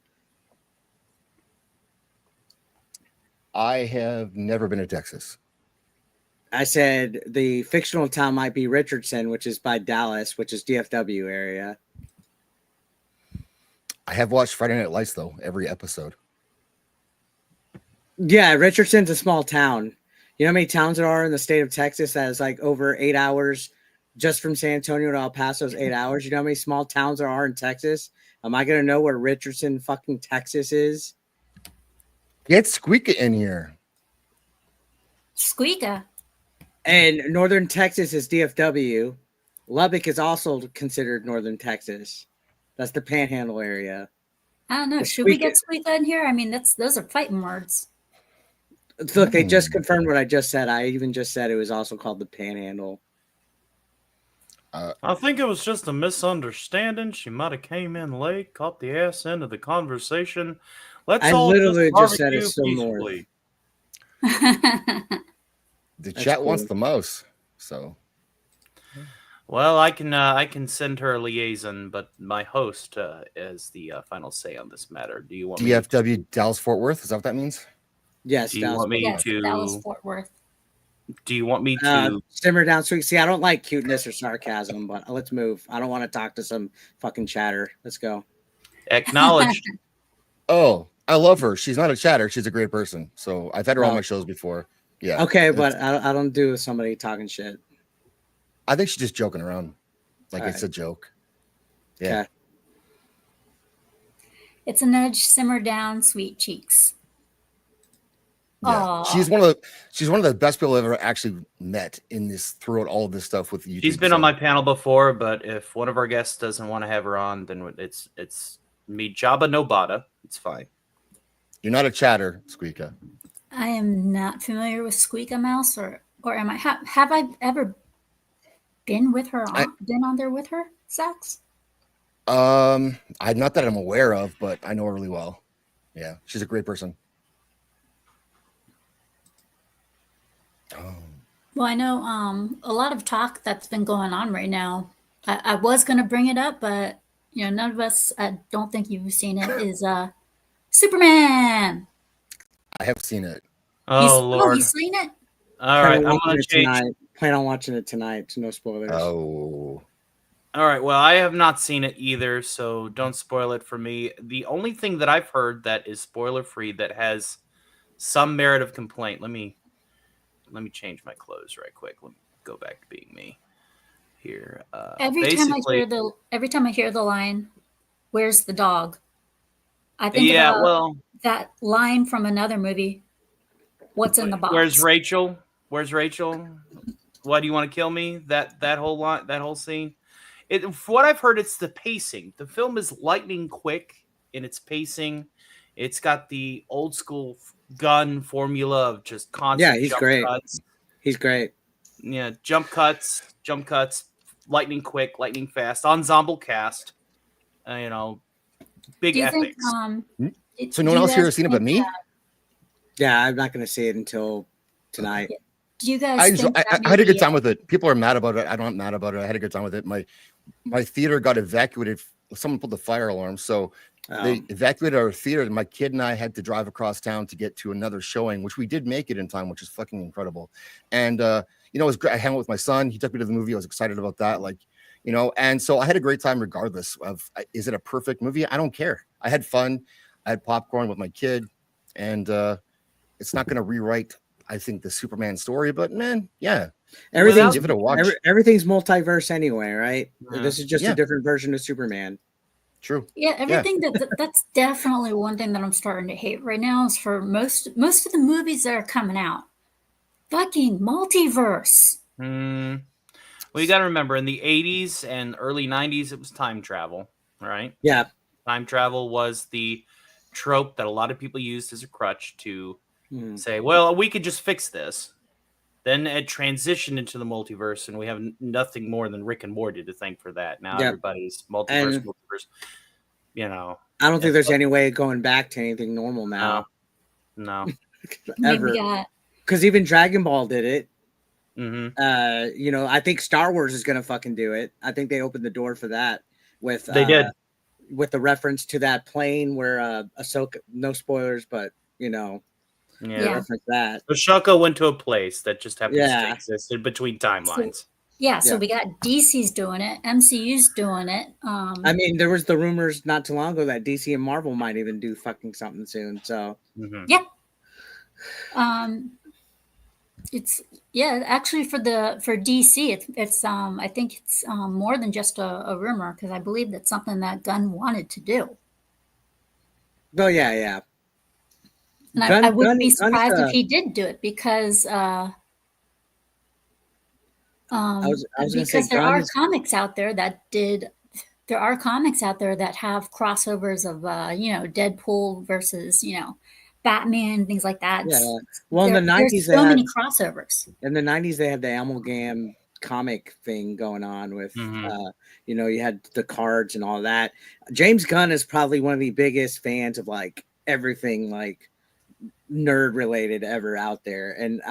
I have never been to Texas. I said the fictional town might be Richardson, which is by Dallas, which is DFW area. I have watched Friday Night Lights, though, every episode. Yeah, Richardson's a small town. You know how many towns there are in the state of Texas that is like over 8 hours just from San Antonio to El Paso is 8 hours? You know how many small towns there are in Texas? Am I going to know where Richardson fucking Texas is? Get Squeaka in here. Squeaka. And northern Texas is DFW. Lubbock is also considered northern Texas. That's the Panhandle area. I don't know. The Should we Squeaka- get Squeaka in here? I mean, those are fighting words. Look, they just confirmed what I just said. I even just said it was also called the Panhandle. I think it was just a misunderstanding. She might have came in late, caught the ass end of the conversation. Let's I all literally just said barbecue it's still north. peacefully. The chat wants the mouse, so. Well, I can send her a liaison, but my host is the final say on this matter. Do you want me DFW Dallas Fort Worth? Is that what that means? Yes. Do you want me to? Dallas Fort Worth. Do you want me to simmer down, sweet? See, I don't like cuteness or sarcasm, but let's move. I don't want to talk to some fucking chatter. Let's go. Acknowledge. Oh, I love her. She's not a chatter. She's a great person. So I've had her on my shows before. Yeah. Okay, but I don't do somebody talking shit. I think she's just joking around. Like All it's right. a joke. Yeah. Okay. It's a nudge, simmer down, sweet cheeks. Yeah. Aw. She's one of the best people I've ever actually met in this throughout all of this stuff with YouTube. She's been on my panel before, but if one of our guests doesn't want to have her on, then it's me, Jabba Nobata. It's fine. You're not a chatter, Squeaka. I am not familiar with Squeaka Mouse, or am I? Have I ever been with her? Been on there with her, Zaxx? Not that I'm aware of, but I know her really well. Yeah, she's a great person. Well, I know a lot of talk that's been going on right now. I was going to bring it up, but none of us. I don't think you've seen it. Is Superman? I have seen it. Oh Lord! You've seen it? All right, I'm going to change. Tonight. Plan on watching it tonight. So no spoilers. Oh. All right. Well, I have not seen it either, so don't spoil it for me. The only thing that I've heard that is spoiler free that has some merit of complaint. Let me change my clothes right quick. Let me go back to being me here. Every time I hear the line, "Where's the dog?" I think about that line from another movie. What's in the box? Where's Rachel? Where's Rachel? Why do you want to kill me? That whole line, that whole scene. From what I've heard, it's the pacing. The film is lightning quick in its pacing. It's got the old school gun formula of just constant. Yeah, he's jump great. Cuts. He's great. Yeah, jump cuts, lightning quick, lightning fast, ensemble cast. Big Do you epics. Think, So no one else here has seen it but me? Yeah, I'm not going to see it until tonight. Do you guys? I had a good time with it. People are mad about it. I'm not mad about it. I had a good time with it. My theater got evacuated. Someone pulled the fire alarm, so they evacuated our theater. And my kid and I had to drive across town to get to another showing, which we did make it in time, which is fucking incredible. And it was great. I hung out with my son. He took me to the movie. I was excited about that. And so I had a great time regardless of is it a perfect movie? I don't care. I had fun. I had popcorn with my kid, and it's not going to rewrite, I think, the Superman story, but man, yeah. Everything's, give it a watch. Everything's multiverse anyway, right? Yeah. This is just a different version of Superman. True. Yeah, everything that's definitely one thing that I'm starting to hate right now is for most of the movies that are coming out. Fucking multiverse. Well, you got to remember, in the 80s and early 90s, it was time travel, right? Yeah. Time travel was the trope that a lot of people used as a crutch to say, well, we could just fix this. Then it transitioned into the multiverse, and we have nothing more than Rick and Morty to thank for that. Now everybody's multiverse. I don't think there's any way of going back to anything normal now. No. Ever. Because even Dragon Ball did it. Mm-hmm. I think Star Wars is going to fucking do it. I think they opened the door for that with they did with the reference to that plane where Ahsoka. No spoilers, but reference that. Ahsoka went to a place that just happens to exist in between timelines. So we got DC's doing it, MCU's doing it. I mean, there was the rumors not too long ago that DC and Marvel might even do fucking something soon. So yeah. It's actually for DC it's I think it's more than just a rumor, because I believe that's something that Gunn wanted to do. Oh yeah. And I wouldn't be surprised if he did do it, because because there are comics out there that have crossovers of Deadpool versus Batman, things like that. Yeah. Well, in the 90s, there's so many crossovers. In the 90s, they had the amalgam comic thing going on with, you had the cards and all that. James Gunn is probably one of the biggest fans of like everything, like nerd related ever out there. And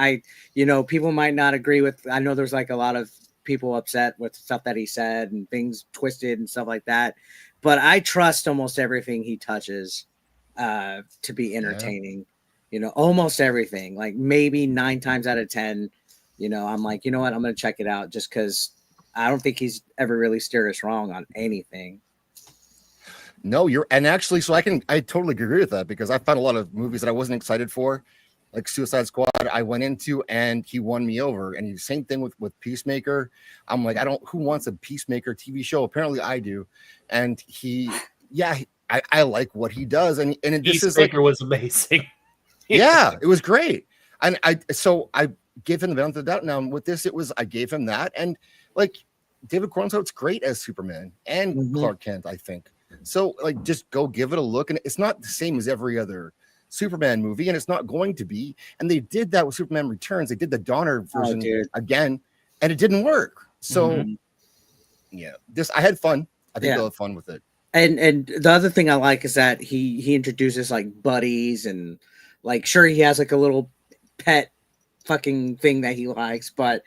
people might not agree with. I know there's like a lot of people upset with stuff that he said and things twisted and stuff like that. But I trust almost everything he touches to be entertaining. Almost everything. Like maybe 9 times out of 10, I'm like, you know what, I'm going to check it out just because I don't think he's ever really steered us wrong on anything. No, and actually, so I totally agree with that because I found a lot of movies that I wasn't excited for, like Suicide Squad. I went into and he won me over. And the same thing with Peacemaker. I'm like, who wants a Peacemaker TV show? Apparently I do. And I like what he does. And Peacemaker was amazing. Yeah, it was great. And I gave him the benefit of the doubt. Now with this, I gave him that. And like David Cornswell's great as Superman and Clark Kent, I think. So like, just go give it a look. And it's not the same as every other Superman movie, and it's not going to be. And they did that with Superman Returns. They did the Donner version again, and it didn't work. So I had fun. I think they'll have fun with it. And the other thing I like is that he introduces like buddies and like, sure, he has like a little pet fucking thing that he likes, but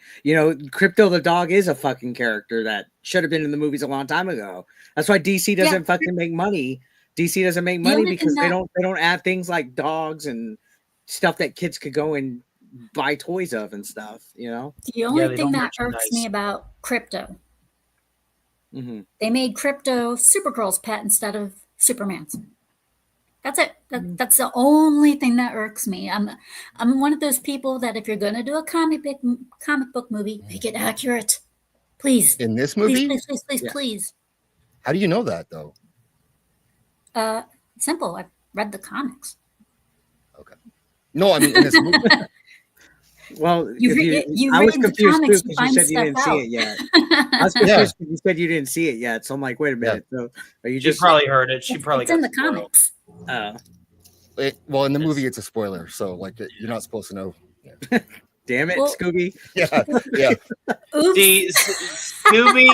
Crypto the dog is a fucking character that should have been in the movies a long time ago. That's why DC doesn't fucking make money. DC doesn't make money because they don't add things like dogs and stuff that kids could go and buy toys of and stuff. The only thing that irks me about Crypto, they made Crypto Supergirl's pet instead of Superman's. That's it. That's the only thing that irks me. I'm one of those people that if you're gonna do a comic book movie, make it accurate, please. In this movie, please. How do you know that though? Simple. I've read the comics. Okay. No, I mean in this movie. Well, you I was read confused the comics, too because you said you didn't see it yet. I was confused because you said you didn't see it yet. So I'm like, wait a minute. So are you just probably heard it? She probably it's in the comics. Well, in the movie, it's a spoiler, so like you're not supposed to know. Yeah. Damn it, Scooby! Yeah. See, Scooby,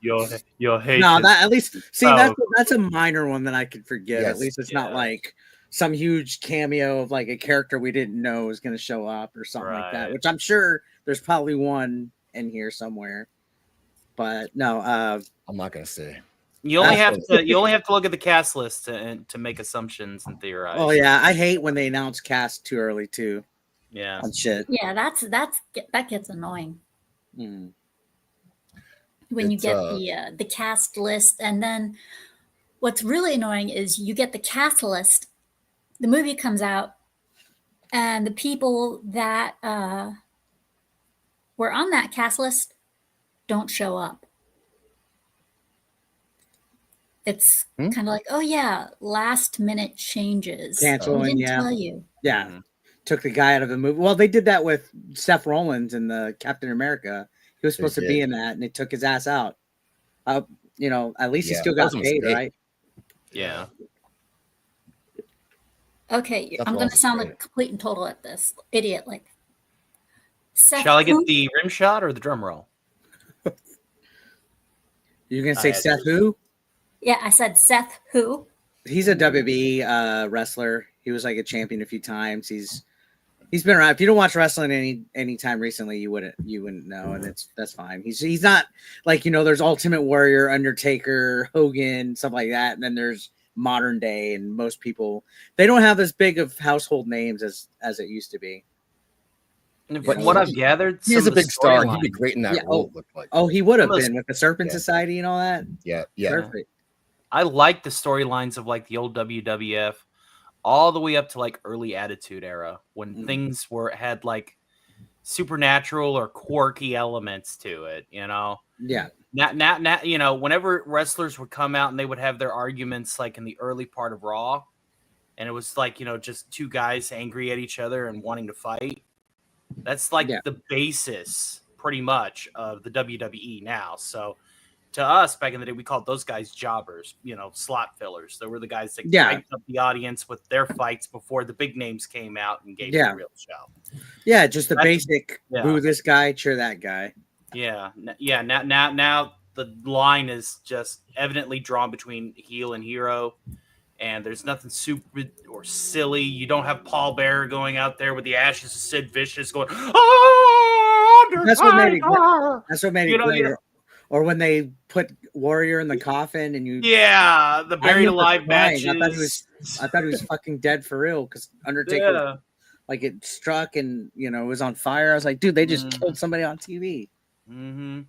you'll hate. No, that at least that's a minor one that I could forgive. At least it's not like some huge cameo of like a character we didn't know was going to show up or something like that. Which I'm sure there's probably one in here somewhere. But no, I'm not going to say. You only have to look at the cast list to make assumptions and theorize. Oh yeah, I hate when they announce cast too early too. Yeah, on shit. Yeah, that gets annoying. When you get the cast list, and then what's really annoying is you get the cast list, the movie comes out, and the people that were on that cast list don't show up. It's kind of like, oh yeah, last minute changes. Canceling, didn't tell you. Yeah. Took the guy out of the movie. Well, they did that with Seth Rollins in the Captain America. He was supposed to be in that, and they took his ass out. At least he still got paid, right? Yeah. Okay, I'm going to sound like a complete and total at this idiot. Like, shall I get the rim shot or the drum roll? You're going to say Seth who? Yeah, I said Seth who. He's a WWE wrestler. He was like a champion a few times. He's been around. If you don't watch wrestling any time recently, you wouldn't know, and that's fine. He's not like there's Ultimate Warrior, Undertaker, Hogan, stuff like that, and then there's modern day, and most people they don't have as big of household names as it used to be. But what I've gathered, he's a big star. He'd be great in that role. He would have been with the Serpent Society and all that. Yeah, perfect. I like the storylines of like the old WWF. All the way up to like early Attitude Era when things had like supernatural or quirky elements to it, Yeah. Now, whenever wrestlers would come out and they would have their arguments like in the early part of Raw, and it was like, just two guys angry at each other and wanting to fight. That's like the basis pretty much of the WWE now. So to us back in the day, we called those guys jobbers, slot fillers. They were the guys that hyped up the audience with their fights before the big names came out and gave the real show. Yeah, just the basic boo this guy, cheer that guy. Yeah. Now the line is just evidently drawn between heel and hero, and there's nothing super or silly. You don't have Paul Bearer going out there with the ashes of Sid Vicious going, oh, That's what made it. That's what made it You know, great. you know- Or when they put Warrior in the coffin and you, yeah, the I buried remember alive crying. matches. I thought he was fucking dead for real because Undertaker, Yeah. like it struck and it was on fire. I was like, dude, they just killed somebody on TV. Mm-hmm.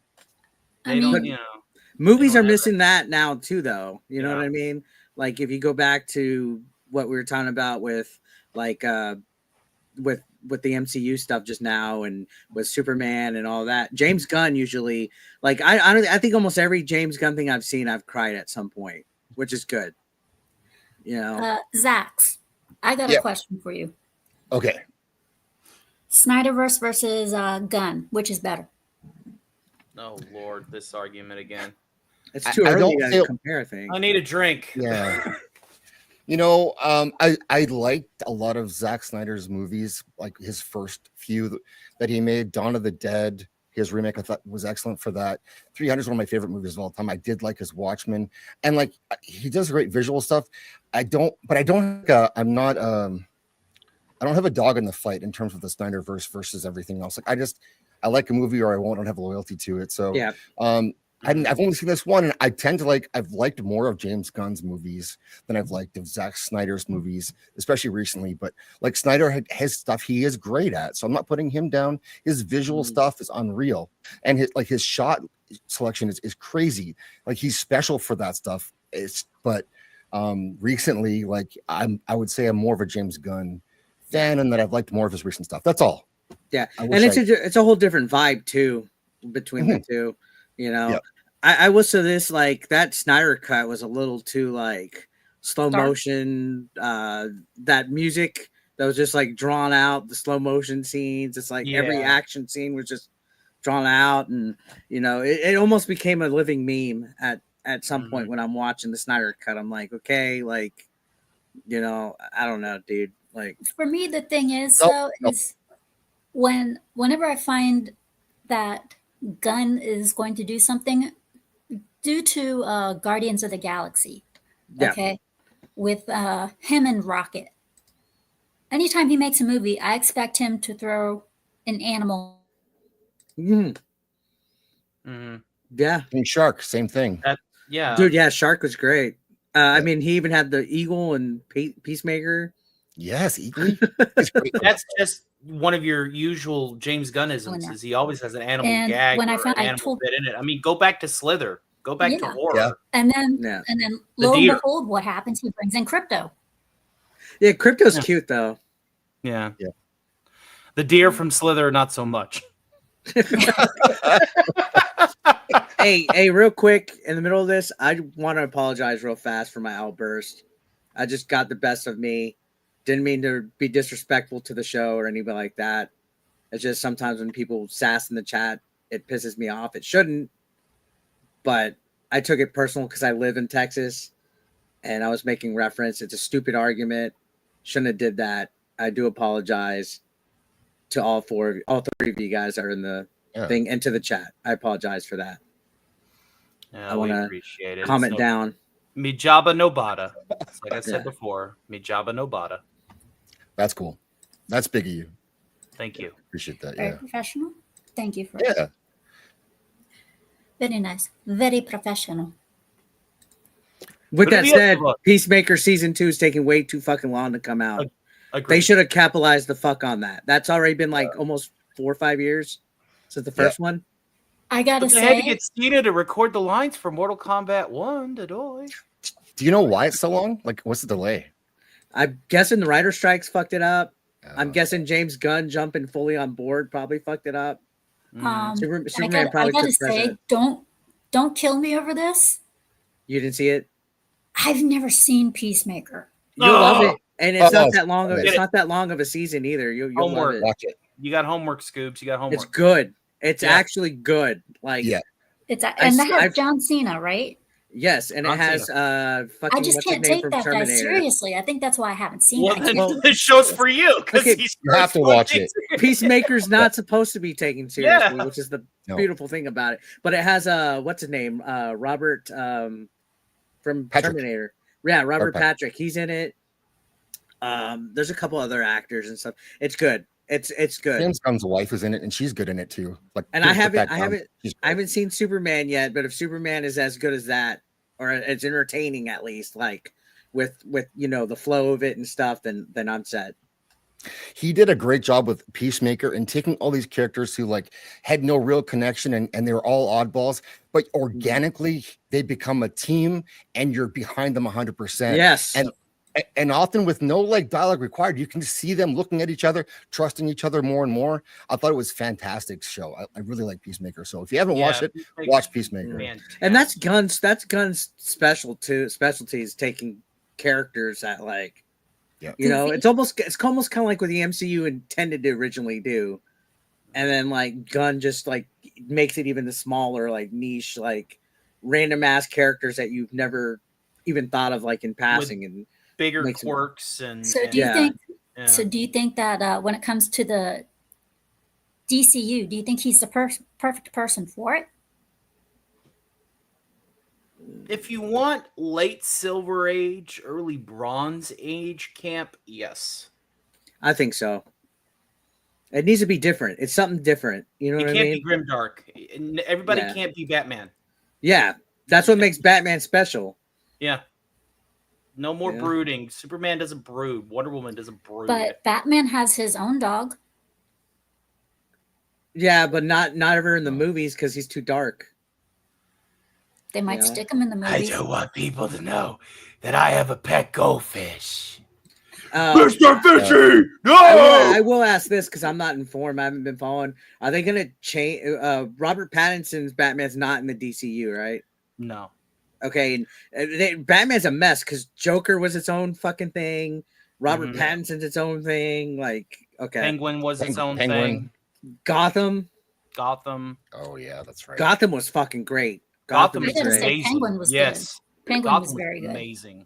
I mean, you know. Movies are missing that now too, though. You know Yeah. what I mean? Like if you go back to what we were talking about with like with the MCU stuff just now and with Superman and all that. James Gunn usually like I think almost every James Gunn thing I've seen I've cried at some point, which is good. Zaxx, I got a question for you. Okay. Snyderverse versus Gunn, which is better? Oh Lord, this argument again. It's too early to compare things. I need a drink. Yeah. I liked a lot of Zack Snyder's movies, like his first few that he made. Dawn of the Dead, his remake, I thought was excellent for that. 300 is one of my favorite movies of all time. I did like his Watchmen, and like he does great visual stuff. I don't have a dog in the fight in terms of the Snyderverse versus everything else. Like I like a movie or I won't have loyalty to it. So yeah. I've only seen this one, and I tend to I've liked more of James Gunn's movies than I've liked of Zack Snyder's movies, especially recently. But like Snyder has stuff he is great at, so I'm not putting him down. His visual stuff is unreal, and his shot selection is crazy. Like he's special for that stuff. Recently, like I would say I'm more of a James Gunn fan, and that I've liked more of his recent stuff. That's all. Yeah, and it's a whole different vibe too between the two. Yep. I will say this, like that Snyder cut was a little too like slow motion. That music that was just like drawn out, the slow motion scenes. It's like every action scene was just drawn out, and it almost became a living meme at some point when I'm watching the Snyder cut. I'm like, okay, like I don't know, dude. Like for me, the thing is is whenever I find that Gunn is going to do something due to Guardians of the Galaxy, okay, with him and Rocket. Anytime he makes a movie, I expect him to throw an animal. Yeah, and Shark, same thing. Dude, yeah, Shark was great. I mean, he even had the Eagle and Peacemaker. Yes, Eagle. That's just one of your usual James Gunnisms. Is he always has an animal gag or an animal bit in it. I mean, go back to Slither. Go back to horror. Yeah. And then lo and behold, what happens? He brings in Crypto. Yeah, Crypto's cute though. Yeah. The deer from Slither, not so much. Hey, real quick, in the middle of this, I want to apologize real fast for my outburst. I just got the best of me. Didn't mean to be disrespectful to the show or anything like that. It's just sometimes when people sass in the chat, it pisses me off. It shouldn't, but I took it personal because I live in Texas and I was making reference. It's a stupid argument. Shouldn't have did that. I do apologize to all three of you guys that are in the thing and to the chat. I apologize for that. Yeah, I want to appreciate it. comment down. Mi Jabba no Bada. Like I said before, Mi Jabba no Bada. That's cool. That's big of you. Thank you. Appreciate that. Very professional. Thank you for it. Very nice. Very professional. With that said, Peacemaker season 2 is taking way too fucking long to come out. Agreed. They should have capitalized the fuck on that. That's already been like almost 4 or 5 years since the first one. I gotta But they had to get Cena to record the lines for Mortal Kombat 1. Do you know why it's so long? Like, what's the delay? I'm guessing the writer strikes fucked it up. I'm guessing James Gunn jumping fully on board probably fucked it up. Superman probably I gotta took say, precedent. don't kill me over this. You didn't see it? I've never seen Peacemaker. You'll love it, and it's not that long. It's not that long of a season either. You'll love it. Watch it. You got homework, Scoobs. You got homework. It's good. It's actually good. Like It's and that has John Cena, right? Yes, and it has fucking I just what's his can't name take from that guy Terminator. seriously. I think that's why I haven't seen Well, it. then this show's for you because Okay, he's You have to watch it. Peacemaker's not supposed to be taken seriously, Yeah. which is the No. beautiful thing about it. But it has what's his name? Robert from Patrick. Terminator. Yeah, Robert Patrick. He's in it. There's a couple other actors and stuff. It's good. It's good. James Gunn's wife is in it, and she's good in it too. Like, and I haven't seen Superman yet, but if Superman is as good as that, or as entertaining at least, like with the flow of it and stuff, then I'm set. He did a great job with Peacemaker and taking all these characters who like had no real connection and they were all oddballs, but organically they become a team and you're behind them 100%. Yes. And often with no like dialogue required, you can see them looking at each other, trusting each other more and more. I thought it was a fantastic show. I really like Peacemaker. So if you haven't watched it, watch Peacemaker. Fantastic. And that's Gunn's specialties, taking characters that like, it's almost kind of like what the MCU intended to originally do. And then like Gunn just like makes it even the smaller, like niche, like random ass characters that you've never even thought of like in passing and bigger quirks. And so do you think that when it comes to the DCU, do you think he's the perfect person for it? If you want late Silver Age, early Bronze Age camp, yes. I think so. It needs to be different. It's something different. You know what I mean? It can't be grimdark. Everybody can't be Batman. Yeah. That's what makes Batman special. Yeah. No more brooding. Superman doesn't brood. Wonder Woman doesn't brood. But Batman has his own dog. Yeah, but not ever in the movies because he's too dark. They might stick him in the movies. I don't want people to know that I have a pet goldfish. Mr. Fishy! No! I will ask this because I'm not informed. I haven't been following. Are they going to change? Robert Pattinson's Batman's not in the DCU, right? No. Okay. And Batman's a mess because Joker was its own fucking thing. Robert Pattinson's its own thing. Like, okay. Penguin was its own thing. Gotham. Oh, yeah, that's right. Gotham was fucking great. Gotham was amazing. Penguin was good. Penguin was very good. Amazing.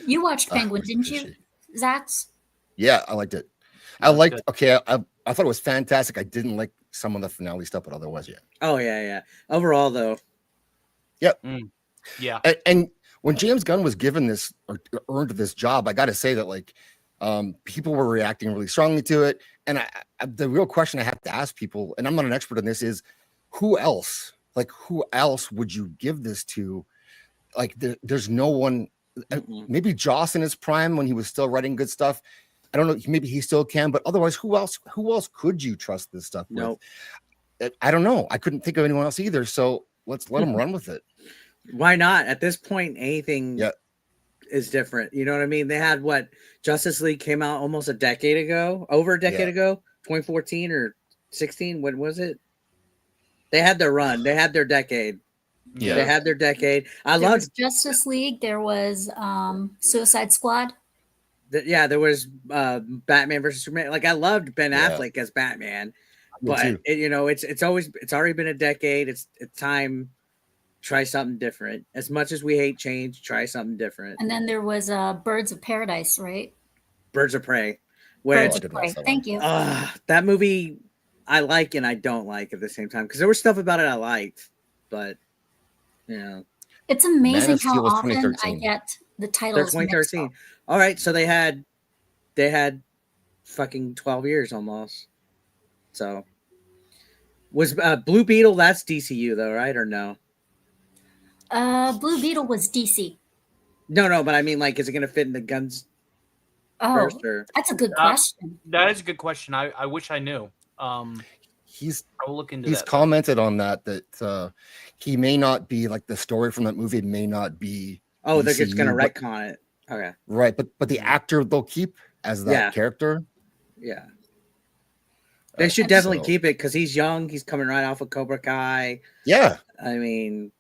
You watched Penguin, didn't you, Zaxx? Yeah, I liked it. I thought it was fantastic. I didn't like some of the finale stuff, but otherwise, yeah. Oh, yeah. Overall, though. Yep. Yeah. And when James Gunn was given this or earned this job, I got to say that like people were reacting really strongly to it. And the real question I have to ask people, and I'm not an expert in this, is who else? Like, who else would you give this to? Like, there's no one. Maybe Joss in his prime when he was still writing good stuff. I don't know. Maybe he still can, but otherwise, who else could you trust this stuff with? I don't know. I couldn't think of anyone else either. So let's let them run with it. Why not? At this point, anything is different. You know what I mean? They had Justice League came out almost a decade ago, over a decade ago, 2014 or 16. When was it? They had their run. They had their decade. Yeah. They had their decade. There was Justice League. There was Suicide Squad. There was Batman versus Superman. Like, I loved Ben Affleck as Batman, but it's already been a decade. It's time. Try something different. As much as we hate change, try something different. And then there was Birds of Paradise, right? Birds of Prey. Birds of Prey. Thank you. That movie I like and I don't like at the same time because there was stuff about it I liked, but it's amazing how often I get the titles. 2013. All right, so they had fucking 12 years almost. So was Blue Beetle? That's DCU though, right? Or no? Blue Beetle was DC. No, but I mean, like, is it going to fit in the Guns? That's a good question. That is a good question. I wish I knew. I'll look into that. He's commented on that he may not be like the story from that movie may not be. Oh, they're just going to retcon it. Okay. Right, but the actor they'll keep as that character. Yeah. They should definitely keep it because he's young. He's coming right off of Cobra Kai. Yeah. I mean,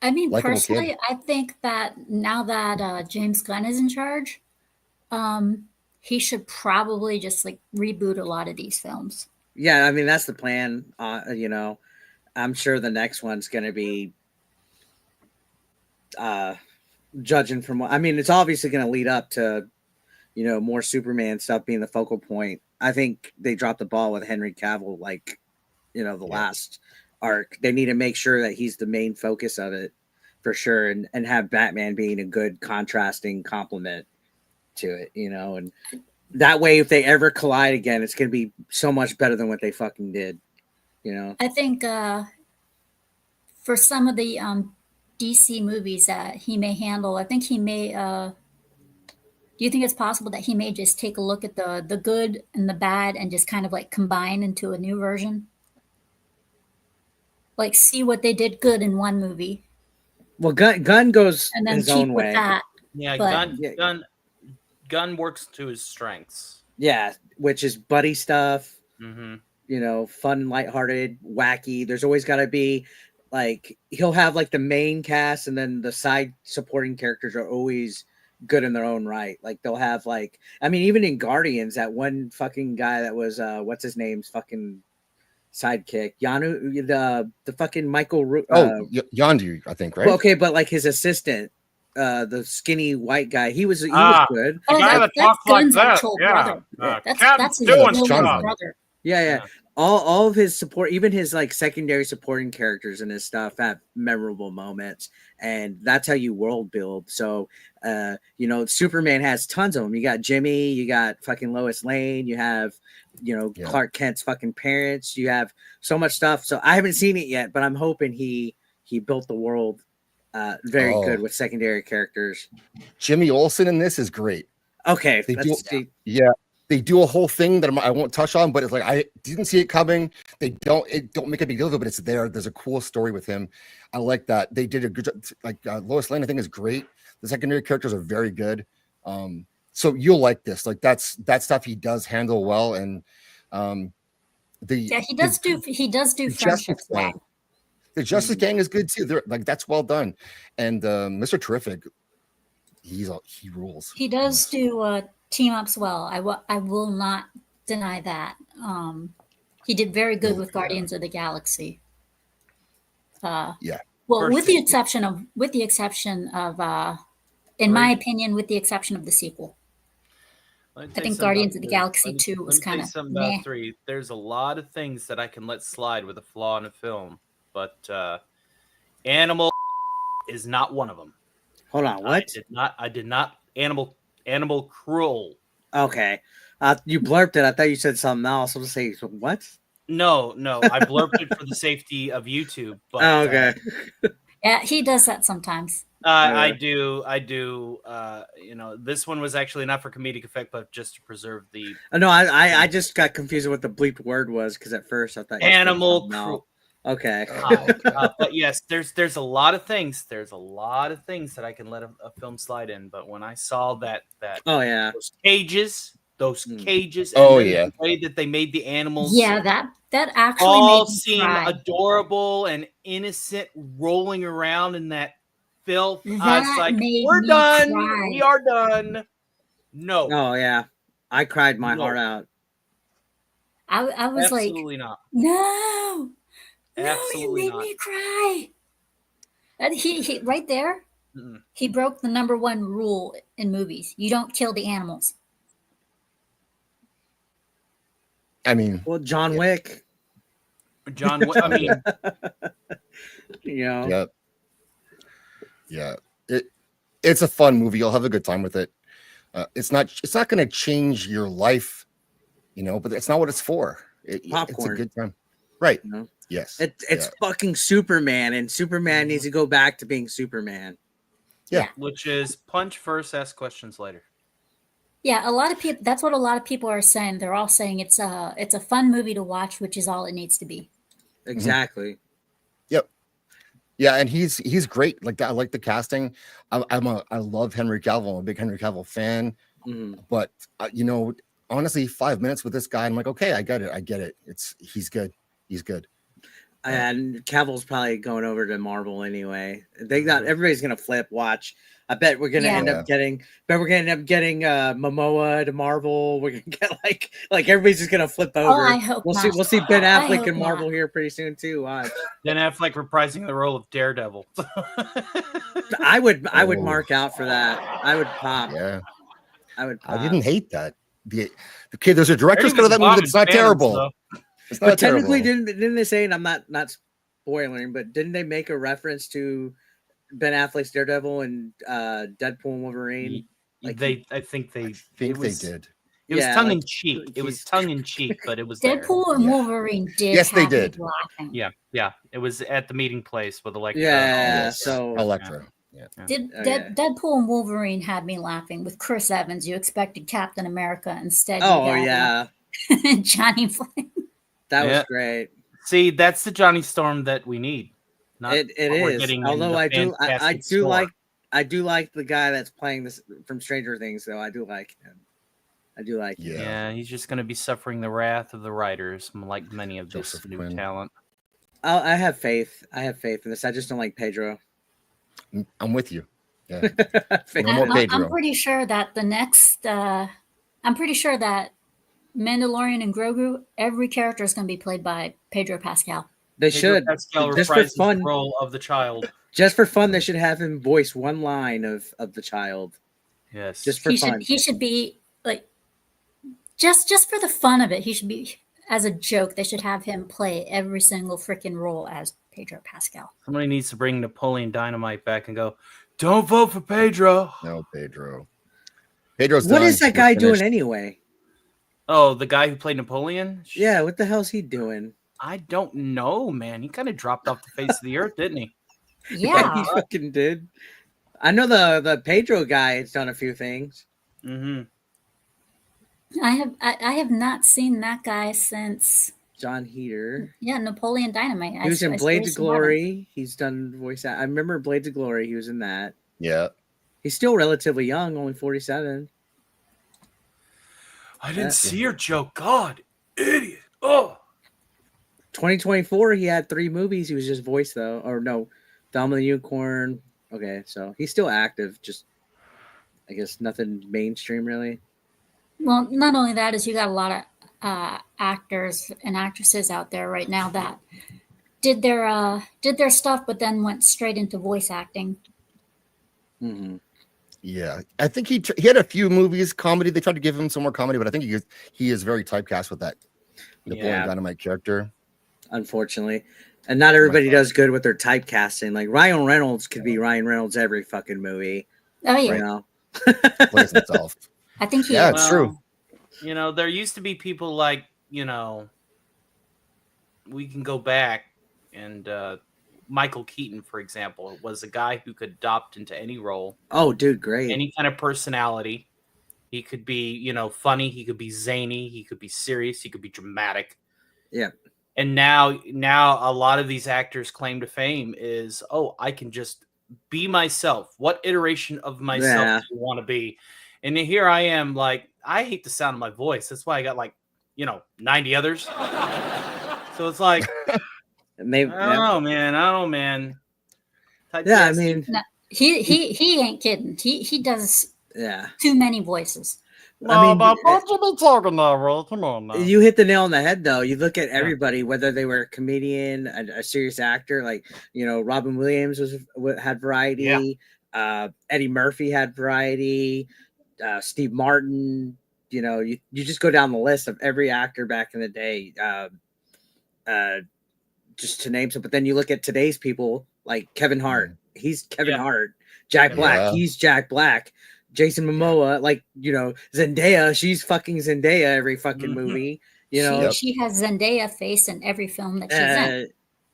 personally, I think that now that James Gunn is in charge, he should probably just like reboot a lot of these films. Yeah, I mean that's the plan. I'm sure the next one's going to be, judging from what I mean, it's obviously going to lead up to, more Superman stuff being the focal point. I think they dropped the ball with Henry Cavill, the last arc. They need to make sure that he's the main focus of it. for sure, and have Batman being a good contrasting complement to it, you know, and that way, if they ever collide again, it's going to be so much better than what they fucking did, you know. I think for some of the DC movies that he may handle, I think he may. Do you think it's possible that he may just take a look at the good and the bad and just kind of like combine into a new version? Like see what they did good in one movie, Well, Gunn goes and then his keep own with way. that. Yeah, But Gunn works to his strengths. Yeah, which is buddy stuff. Mm-hmm. You know, fun, lighthearted, wacky. There's always got to be like he'll have like the main cast, and then the side supporting characters are always good in their own right. Like they'll have like, I mean, even in Guardians, that one fucking guy that was what's his name's fucking sidekick, Yanu, the fucking Michael. Yondu, I think, right? Well, okay, but like his assistant, the skinny white guy, he was good. The guy that talks like that, yeah. That's his doing little stuff. brother. Yeah. All of his support, even his like secondary supporting characters and his stuff, have memorable moments, and that's how you world build. So, you know, Superman has tons of them. You got Jimmy, you got fucking Lois Lane, you have, you know, Clark Kent's fucking parents. You have so much stuff. So I haven't seen it yet, but I'm hoping he built the world very good with secondary characters. Jimmy Olsen in this is great. Okay, they do a whole thing that I won't touch on, but it's like I didn't see it coming. They don't make a big deal of it, but it's there. There's a cool story with him. I like that. They did a good job. Like Lois Lane, I think, is great. The secondary characters are very good. So you'll like this. Like that stuff he does handle well, and he does do friendships well. The Justice Gang is good too. They're like that's well done, and Mr. Terrific, he rules. He does do team ups well. I will not deny that. He did very good with Guardians of the Galaxy. Well, with the exception of, in my opinion, with the exception of the sequel. I think Guardians of the Galaxy 2 was kind of meh. 3. There's a lot of things that I can let slide with a flaw in a film, but Animal is not one of them. Hold on, what? I did not. Animal Cruel. Okay. You blurped it. I thought you said something else. I was saying, what? No. I blurped it for the safety of YouTube. But, okay. Yeah, he does that sometimes. I do. You know, this one was actually not for comedic effect, but just to preserve the. No, I just got confused with what the bleeped word was because at first I thought Animal Cruel. Okay. But yes, there's a lot of things. There's a lot of things that I can let a film slide in. But when I saw that those cages, and the way that they made the animals, that actually all made me seem cry. adorable and innocent, rolling around in that filth. I That was like, made we're me done. cry. We are done. No. Oh yeah, I cried my heart out. I was Absolutely like, not. no. Absolutely You made not. me cry. And he right there, Mm-mm. he broke the number one rule in movies. You don't kill the animals. I mean, well, John Wick. John Wick. I mean, you know. Yeah. It's a fun movie. You'll have a good time with it. It's not going to change your life, you know, but it's not what it's for. It's a good time. Right. You know? Yes. It's fucking Superman, and Superman needs to go back to being Superman. Yeah. Which is punch first, ask questions later. Yeah, a lot of people. That's what a lot of people are saying. They're all saying it's a fun movie to watch, which is all it needs to be. Exactly. Yep. Yeah, and he's great. Like I like the casting. I love Henry Cavill. I'm a big Henry Cavill fan. But you know, honestly, 5 minutes with this guy, I'm like, okay, I get it. He's good. He's good. And Cavill's probably going over to Marvel anyway. Everybody's gonna flip. Watch. I bet we're gonna end up getting. Momoa to Marvel. We're gonna get like everybody's just gonna flip over. Oh, I hope we'll not. see. We'll see Ben I Affleck hope in Marvel not. here pretty soon too. Watch. Ben Affleck reprising the role of Daredevil. I would mark out for that. I would pop. Yeah. I would pop. I didn't hate that. Okay, there's a director's cut of that movie that's not terrible. It's not But technically, terrible. didn't they say? And I'm not spoiling, but didn't they make a reference to Ben Affleck's Daredevil and Deadpool and Wolverine? I think they did. It was Yeah, tongue like, in cheek. It was tongue in cheek, but it was there. Deadpool and Wolverine did. Yes, they have me did. Laughing. Yeah. It was at the meeting place with Electra. Yeah, so Electra. Yeah. Deadpool and Wolverine had me laughing with Chris Evans. You expected Captain America, instead you Oh got yeah, Johnny Flynn. that was Yeah. great. See, that's the Johnny Storm that we need. Not It what we're is. getting in Although the I do Fantastic Four. like the guy that's playing this from Stranger Things. Though I do like him. I do like him. Yeah, he's just going to be suffering the wrath of the writers, like many of this Joseph new Quinn. talent. I have faith. I have faith in this. I just don't like Pedro. I'm with you. Yeah. I'm pretty sure that the next. I'm pretty sure that Mandalorian and Grogu, every character is going to be played by Pedro Pascal. They Pedro should Pascal just for reprises fun. the role of the child. Just for fun, they should have him voice one line of the child. Yes, just for fun. He should be like, just for the fun of it. He should be, as a joke. They should have him play every single freaking role as Pedro Pascal. Somebody needs to bring Napoleon Dynamite back and go, don't vote for Pedro. No, Pedro. Pedro's What done. is that We're guy finished. doing anyway? Oh, the guy who played Napoleon? Yeah, what the hell's he doing? I don't know, man. He kind of dropped off the face of the earth, didn't he? Yeah, he fucking did. I know the Pedro guy has done a few things. Mm-hmm. I have not seen that guy since John Heater. Yeah, Napoleon Dynamite. He was in I Blades of seriously haven't. Glory. He's done voice. I remember Blades of Glory. He was in that. Yeah. He's still relatively young, only 47. I didn't see your joke. God, idiot. Oh. 2024, he had 3 movies. He was just voice though, or no, Dom and the Unicorn. Okay, so he's still active. Just, I guess, nothing mainstream really. Well, not only that, is you got a lot of actors and actresses out there right now that did their stuff, but then went straight into voice acting. Mm-hmm. Yeah, I think he had a few movies, comedy. They tried to give him some more comedy, but I think he is very typecast with that Napoleon Dynamite character. Unfortunately, and not everybody does good with their typecasting. Like Ryan Reynolds could be Ryan Reynolds every fucking movie. Oh yeah, you know? Plays himself. I think he. Yeah, it's true. You know, there used to be people like, you know, we can go back and Michael Keaton, for example, was a guy who could adopt into any role. Oh, dude, great. Any kind of personality. He could be, you know, funny. He could be zany. He could be serious. He could be dramatic. Yeah. And now a lot of these actors' claim to fame is, oh, I can just be myself. What iteration of myself do you want to be? And here I am, like, I hate the sound of my voice. That's why I got, like, you know, 90 others. So it's like, maybe I don't know, man. Yeah, I mean, No, he ain't kidding. He does too many voices. I mean, what you be talking now, bro? Come on now. you hit the nail on the head, though. You look at everybody, whether they were a comedian, a serious actor, like, you know, Robin Williams had variety. Eddie Murphy had variety. Steve Martin. You know, you just go down the list of every actor back in the day, just to name some. But then you look at today's people, like Kevin Hart. He's Kevin Hart. Jack Black. He's Jack Black. Jason Momoa, like, you know, Zendaya, she's fucking Zendaya every fucking movie. You know, she has Zendaya face in every film that she's in.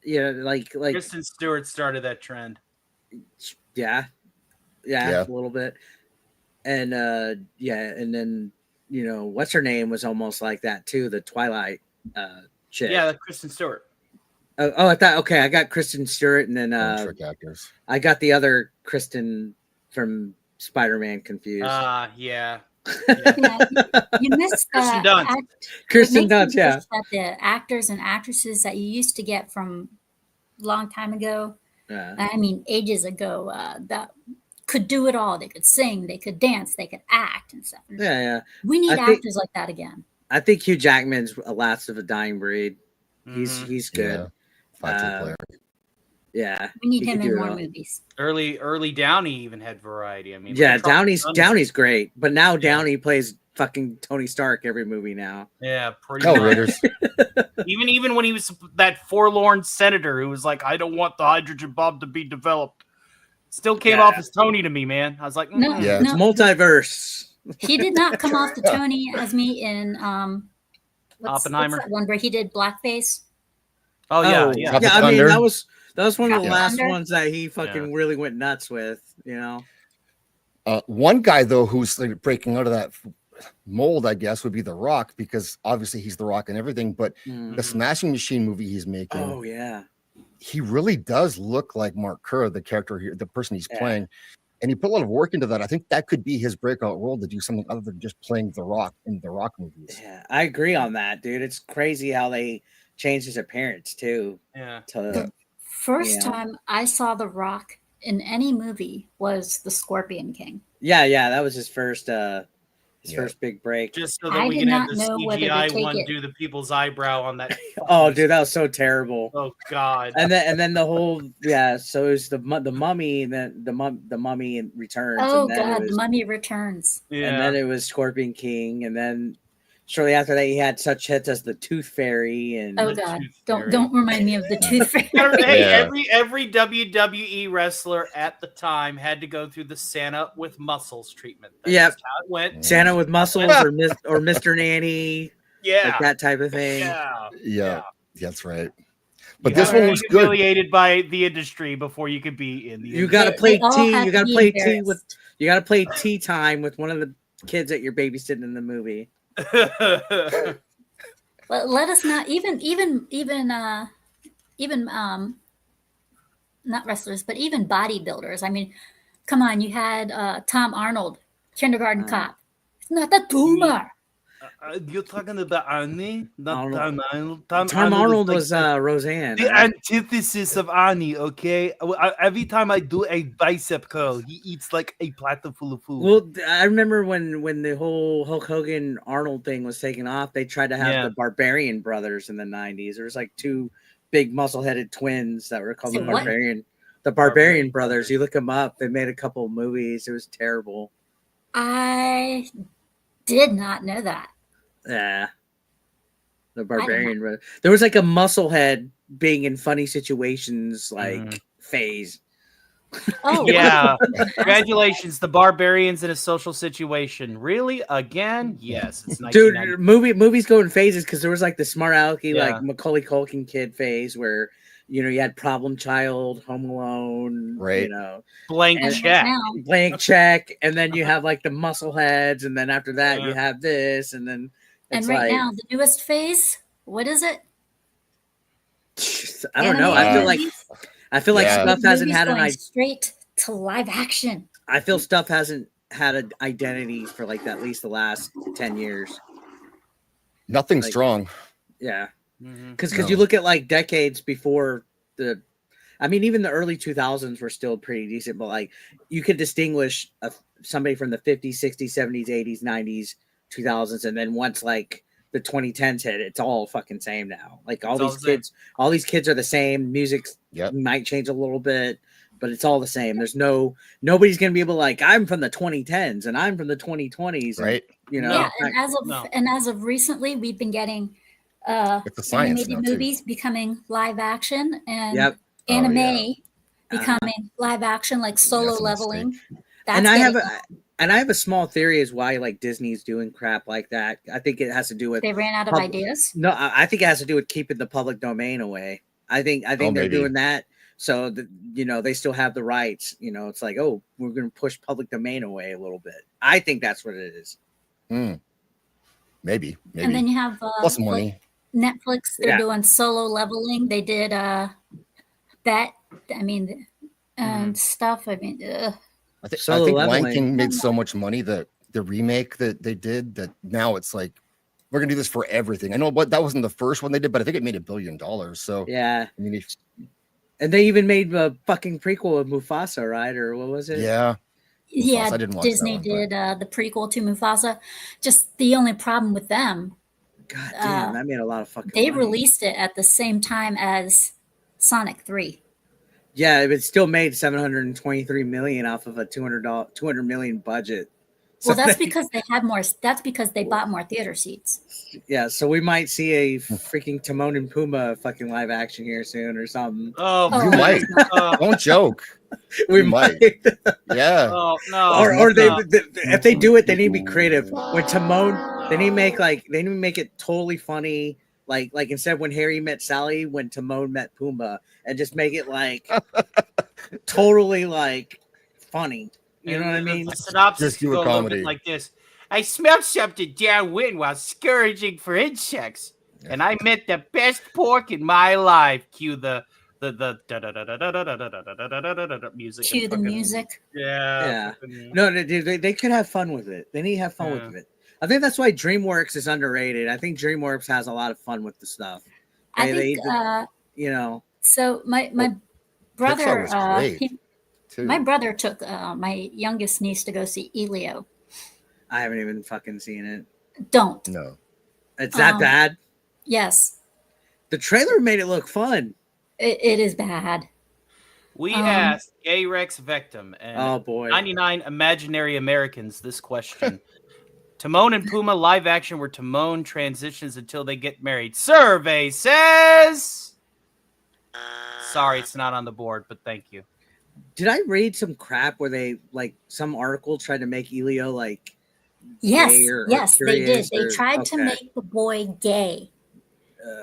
Yeah, like Kristen Stewart started that trend. Yeah, a little bit. And and then, you know, what's her name was almost like that too, the Twilight chick. Yeah, Kristen Stewart. Oh, I thought, okay, I got Kristen Stewart, and then trick actors. I got the other Kristen from Spider-Man confused. Yeah. You missed Kirsten Dunst. Kirsten Dunst, yeah. That the actors and actresses that you used to get from a long time ago, I mean, ages ago, that could do it all. They could sing, they could dance, they could act and stuff. Yeah. We need actors like that again. I think Hugh Jackman's a last of a dying breed. He's good. Player. Yeah, we need him in more movies. Early Downey even had variety. I mean, yeah, Downey's great, but now Downey plays fucking Tony Stark every movie now. Yeah, pretty much. Raiders. even when he was that forlorn senator who was like, I don't want the hydrogen bomb to be developed. Still came off as Tony to me, man. I was like, No, mm-mm. Yeah. It's multiverse. he did not come off the Tony as me in what's Oppenheimer. that one where he did blackface? Oh yeah. Tropic I mean, Thunder. that was one of the Tropic last Thunder. ones that he fucking really went nuts with. You know. One guy though who's like breaking out of that mold, I guess, would be The Rock, because obviously he's The Rock and everything. But the Smashing Machine movie he's making, Oh yeah. he really does look like Mark Kerr, the character here, the person he's playing. And he put a lot of work into that. I think that could be his breakout role, to do something other than just playing The Rock in The Rock movies. Yeah, I agree on that, dude. It's crazy how they changed his appearance too. Yeah. First time I saw The Rock in any movie was The Scorpion King. Yeah, that was his first first big break. Just so that I we did can have not the know whether to CGI take one it. do the people's eyebrow on that. Oh, dude, that was so terrible. Oh God. And then the whole so it was the mummy, and then the mummy returns. Oh and then God, it was, The Mummy Returns. and then it was Scorpion King, and then shortly after that he had such hits as the Tooth Fairy and Oh God, don't remind me of the Tooth Fairy. Hey, every WWE wrestler at the time had to go through the Santa with muscles treatment. That's Yep. just how it went. Santa with muscles or Mr. Nanny. Yeah. Like that type of thing. Yeah, that's right. But You this gotta one be looks good. humiliated by the industry before you could be in the You got to industry. play tea. You got to play tea embarrassed. you got to play tea time with one of the kids that you're babysitting in the movie. Let us not even not wrestlers, but even bodybuilders. I mean, come on, you had Tom Arnold, Kindergarten Cop. It's not a tumor. You're talking about Arnie, not Tom Arnold. Tom Arnold is was like Roseanne. the antithesis of Arnie. Okay, every time I do a bicep curl, he eats like a platter full of food. Well, I remember when the whole Hulk Hogan Arnold thing was taken off, they tried to have the Barbarian brothers in the 90s. There was like two big muscle-headed twins that were called So the what? Barbarian brothers. You look them up. They made a couple of movies. It was terrible. I did not know that. Yeah. The Barbarian brothers. There was like a musclehead being in funny situations like phase. Oh Yeah. Congratulations, the Barbarians in a social situation. Really? Again? Yes. It's Dude, 1990. movies go in phases because there was like the smart alecky, Yeah. like Macaulay Culkin kid phase where you had Problem Child, Home Alone, Right. Blank And check. now, Blank Check, and then you have like the muscleheads, and then after that you have this, and then and it's right like now, the newest phase. What is it? I don't know. I feel like Yeah. stuff hasn't had going an straight to live action. I feel stuff hasn't had an identity for like at least the last 10 years. Nothing Like- strong. Yeah. Mhm. Because No. you look at like decades before even the early 2000s were still pretty decent, but like you could distinguish somebody from the 50s, 60s, 70s, 80s, 90s, 2000s, and then once like the 2010s hit, it's all fucking same now. Like all It's all these the same. kids, all these kids are the same. Music might change a little bit, but it's all the same. There's nobody's gonna be able to like, I'm from the 2010s and I'm from the 2020s, and, Right. Yeah, and as of recently, we've been getting It's a science animated now, too. movies becoming live action and Yep. anime yeah. becoming live action, like Solo That's a Leveling. and That's I have a small theory as why like Disney's doing crap like that. I think it has to do with they ran out of ideas. No, I think it has to do with keeping the public domain away. I think they're maybe. doing that so that they still have the rights. It's like, oh, we're going to push public domain away a little bit. I think that's what it is. Maybe. And then you have Plus money. like Netflix. They're Yeah. doing Solo Leveling. They did that. I mean, and stuff. I mean, I think Solo Lion Leveling. King made so much money that the remake that they did, that now it's like, we're gonna do this for everything. I know that wasn't the first one they did, but I think it made $1 billion. So Yeah. I mean, And they even made a fucking prequel of Mufasa, right? Or what was it? yeah. yeah, I didn't watch that Disney one, did the prequel to Mufasa. Just the only problem with them, God damn, that made a lot of fucking they money. released it at the same time as Sonic 3. Yeah, it still made $723 million off of a $200 million budget. Well, that's because they had more. That's because they bought more theater seats. Yeah, so we might see a freaking Timon and Pumbaa fucking live action here soon or something. You might. Don't joke. We You might. Yeah. Oh no. Or they if they do it, they need to be creative. When Timon, they need to make it totally funny. Like instead of when Harry met Sally, when Timon met Pumbaa, and just make it like totally like funny. You know what I mean? The synopsis Just do could a go a little comedy. bit like this. I smelled something downwind while scourging for insects, and I met the best pork in my life. Cue the music. Cue the music. Yeah. No, they could have fun with it. They need to have fun with it. I think that's why DreamWorks is underrated. I think DreamWorks has a lot of fun with the stuff. I think, you know. So my brother, Pixar was great, too. my brother took my youngest niece to go see Elio. I haven't even fucking seen it. Don't. No. It's that bad? Yes. The trailer made it look fun. It is bad. We asked Gay Rex Victim and oh boy 99 imaginary Americans this question. Timon and Pumbaa live action where Timon transitions until they get married. Survey says... Sorry, it's not on the board, but thank you. Did I read some crap where they like some article tried to make Elio like yes, gay or yes, they did. They or, tried to make the boy gay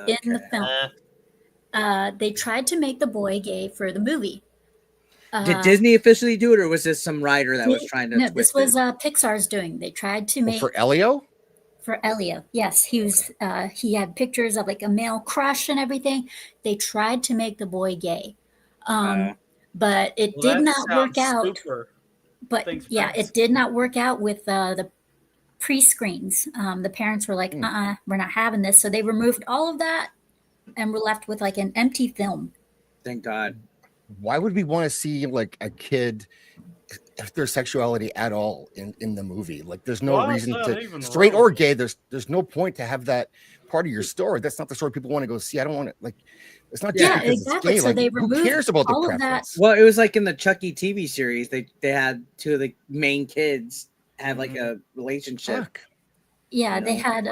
in the film. They tried to make the boy gay for the movie. Did Disney officially do it, or was this some writer that was trying to? No, this was Pixar's doing. They tried to make for Elio. For Elio, yes, he was. He had pictures of like a male crush and everything. They tried to make the boy gay, but it did not work out. But yeah, it did not work out with the pre-screens. The parents were like, we're not having this," so they removed all of that, and we're left with like an empty film. Thank God. Why would we want to see like a kid if there's sexuality at all in the movie? Like there's no reason to straight or gay. There's no point to have that part of your story. That's not the story people want to go see. I don't want to like. It's not just because exactly. it's gay. So like, they who removed cares about the all of preference? Well, it was like in the Chucky TV series. They had two of the main kids have like a relationship. Yeah, they had.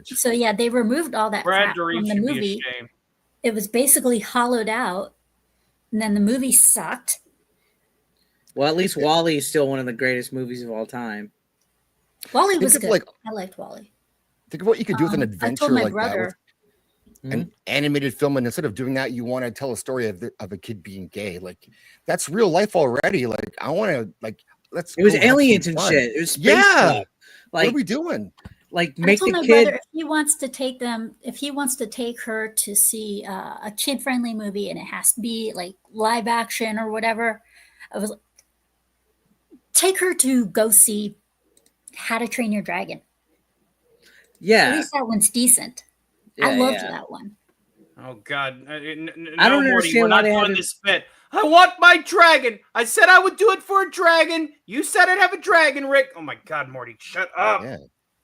So yeah, they removed all that crap from the movie. It was basically hollowed out, and then the movie sucked. Well, at least WALL-E is still one of the greatest movies of all time. WALL-E was good. I liked WALL-E. Think of what you could do with an adventure like brother, that. An animated film, and instead of doing that, you want to tell a story of a kid being gay. Like that's real life already. Like I want to let's. It was aliens and shit. It was space stuff. Like what are we doing? Like make the kid. Brother, if he wants to take her to see a kid-friendly movie, and it has to be like live action or whatever, I was like, take her to go see How to Train Your Dragon. Yeah, at least that one's decent. Yeah, I loved that one. Oh God! I don't understand why they had this bit. I want my dragon. I said I would do it for a dragon. You said I'd have a dragon, Rick. Oh my God, Morty, shut up. Yeah.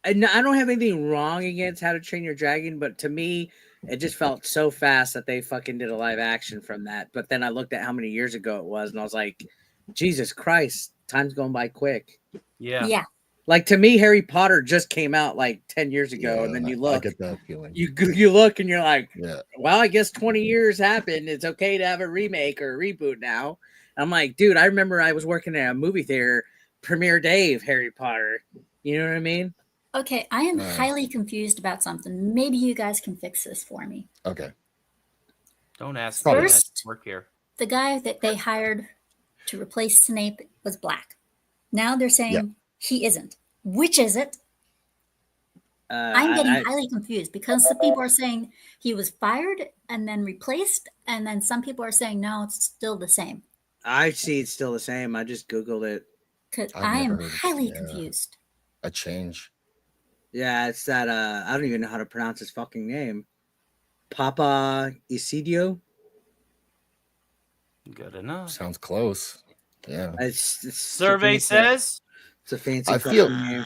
And I don't have anything wrong against How to Train Your Dragon, but to me, it just felt so fast that they fucking did a live action from that. But then I looked at how many years ago it was, and I was like, Jesus Christ, time's going by quick. Yeah. Like to me, Harry Potter just came out like 10 years ago, and then you look. I get that feeling. You look, and you're like, yeah. Well, I guess 20 years happened. It's okay to have a remake or a reboot now. I'm like, dude, I remember I was working at a movie theater, premiere day of Harry Potter. You know what I mean? Okay, I am highly confused about something. Maybe you guys can fix this for me. Okay. Don't ask me. First, work here. The guy that they hired to replace Snape was black. Now they're saying he isn't. Which is it? I'm getting highly confused because some people are saying he was fired and then replaced, and then some people are saying no, it's still the same. I see it's still the same. I just Googled it. Because I am highly confused. A change. Yeah, it's that I don't even know how to pronounce his fucking name. Papa Isidio. Good enough. Sounds close. Yeah. It's Survey says it's a fancy name.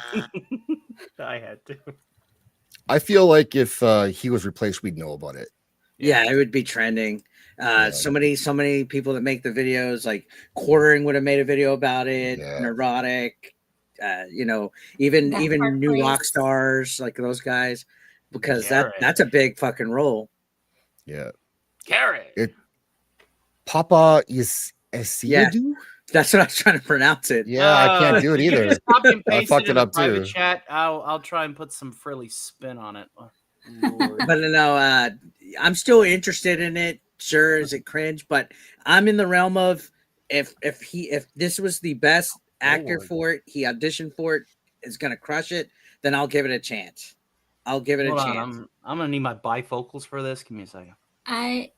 I had to. I feel like if he was replaced, we'd know about it. Yeah, it would be trending. So many people that make the videos, like Quartering would have made a video about it. Neurotic. even That even Park new rock Place. stars like those guys, because Carrot. that's a big fucking role. Yeah. Carrot. Papa is Esiadu? That's what I was trying to pronounce it. Yeah, I can't do it If you either. just copy and I paste fucked it in it the up private too. chat. I'll try and put some frilly spin on it. Oh, Lord. But no, I'm still interested in it. Sure, is it cringe? But I'm in the realm of if this was the best actor Lord. for it, he auditioned for it, is gonna crush it, then I'll give it a chance. I'll give it Hold a on, chance. I'm gonna need my bifocals for this. Give me a second. I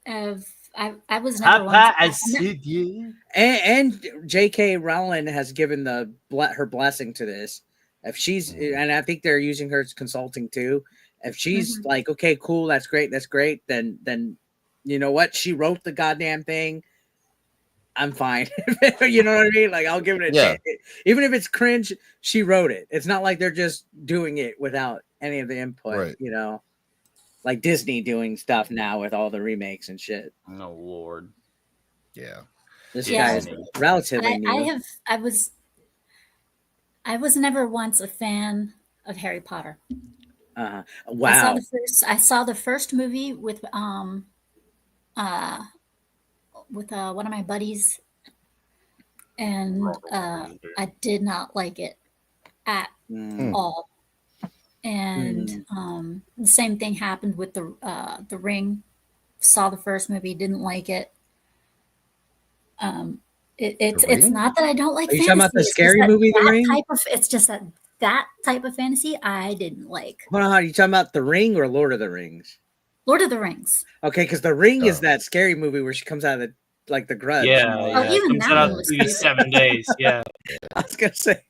was never one. Papa, I see you. And J.K. Rowling has given her blessing to this. If she's, and I think they're using her as consulting too. If she's like, okay, cool, that's great, then you know what? She wrote the goddamn thing. I'm fine. You know what I mean? Like, I'll give it a chance. Even if it's cringe, she wrote it. It's not like they're just doing it without any of the input, Right. you know? Like Disney doing stuff now with all the remakes and shit. Oh, Lord. Yeah. This Yeah. guy is relatively new. I was never once a fan of Harry Potter. Wow. I saw the first movie with one of my buddies, and I did not like it at all. And the same thing happened with the Ring. Saw the first movie, didn't like it. It's not that I don't like Are you fantasy. talking about the it's just scary that movie, The that Ring? it's just that type of fantasy I didn't like. Hold on, are you talking about The Ring or Lord of the Rings? Lord of the Rings. Okay, because The Ring is that scary movie where she comes out of the Grudge. Yeah, even comes that out one was in stupid. 7 days. Yeah, I was gonna say.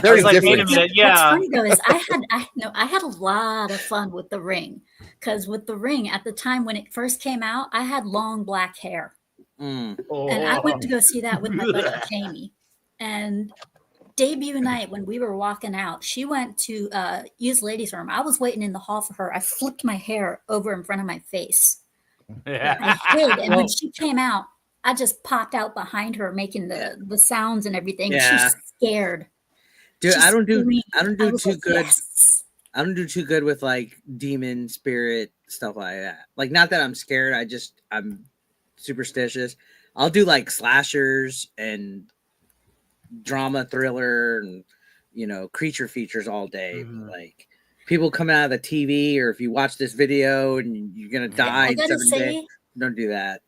Very like, different. wait a minute. What's Yeah, funny though is I had a lot of fun with The Ring, because with The Ring at the time when it first came out, I had long black hair, and I went to go see that with my buddy Jamie, and debut night when we were walking out, she went to use ladies' room. I was waiting in the hall for her. I flipped my hair over in front of my face. Yeah. I hid, and when she came out, I just popped out behind her, making the sounds and everything. Yeah. She's scared. Dude, She I don't do was too like, good. yes. I don't do too good with like demon spirit stuff like that. Like, not that I'm scared. I'm superstitious. I'll do like slashers and drama, thriller, and creature features all day. Like, people coming out of the TV, or if you watch this video and you're gonna die I in gotta 7 say, days, don't do that.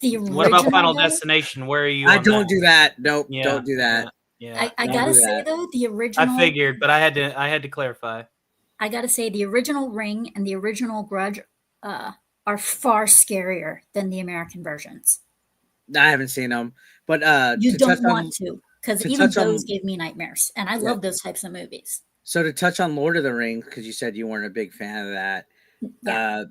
the What about original, Final though, Destination? Where are you? I on don't do that. Nope, Yeah, don't do that. Yeah, I don't gotta do say that. though, the original. I figured, but I had to clarify. I gotta say the original Ring and the original Grudge are far scarier than the American versions. I haven't seen them, but You to don't touch on- want to, because to even touch on- those gave me nightmares, and I love those types of movies. So to touch on Lord of the Rings, because you said you weren't a big fan of that, Yeah.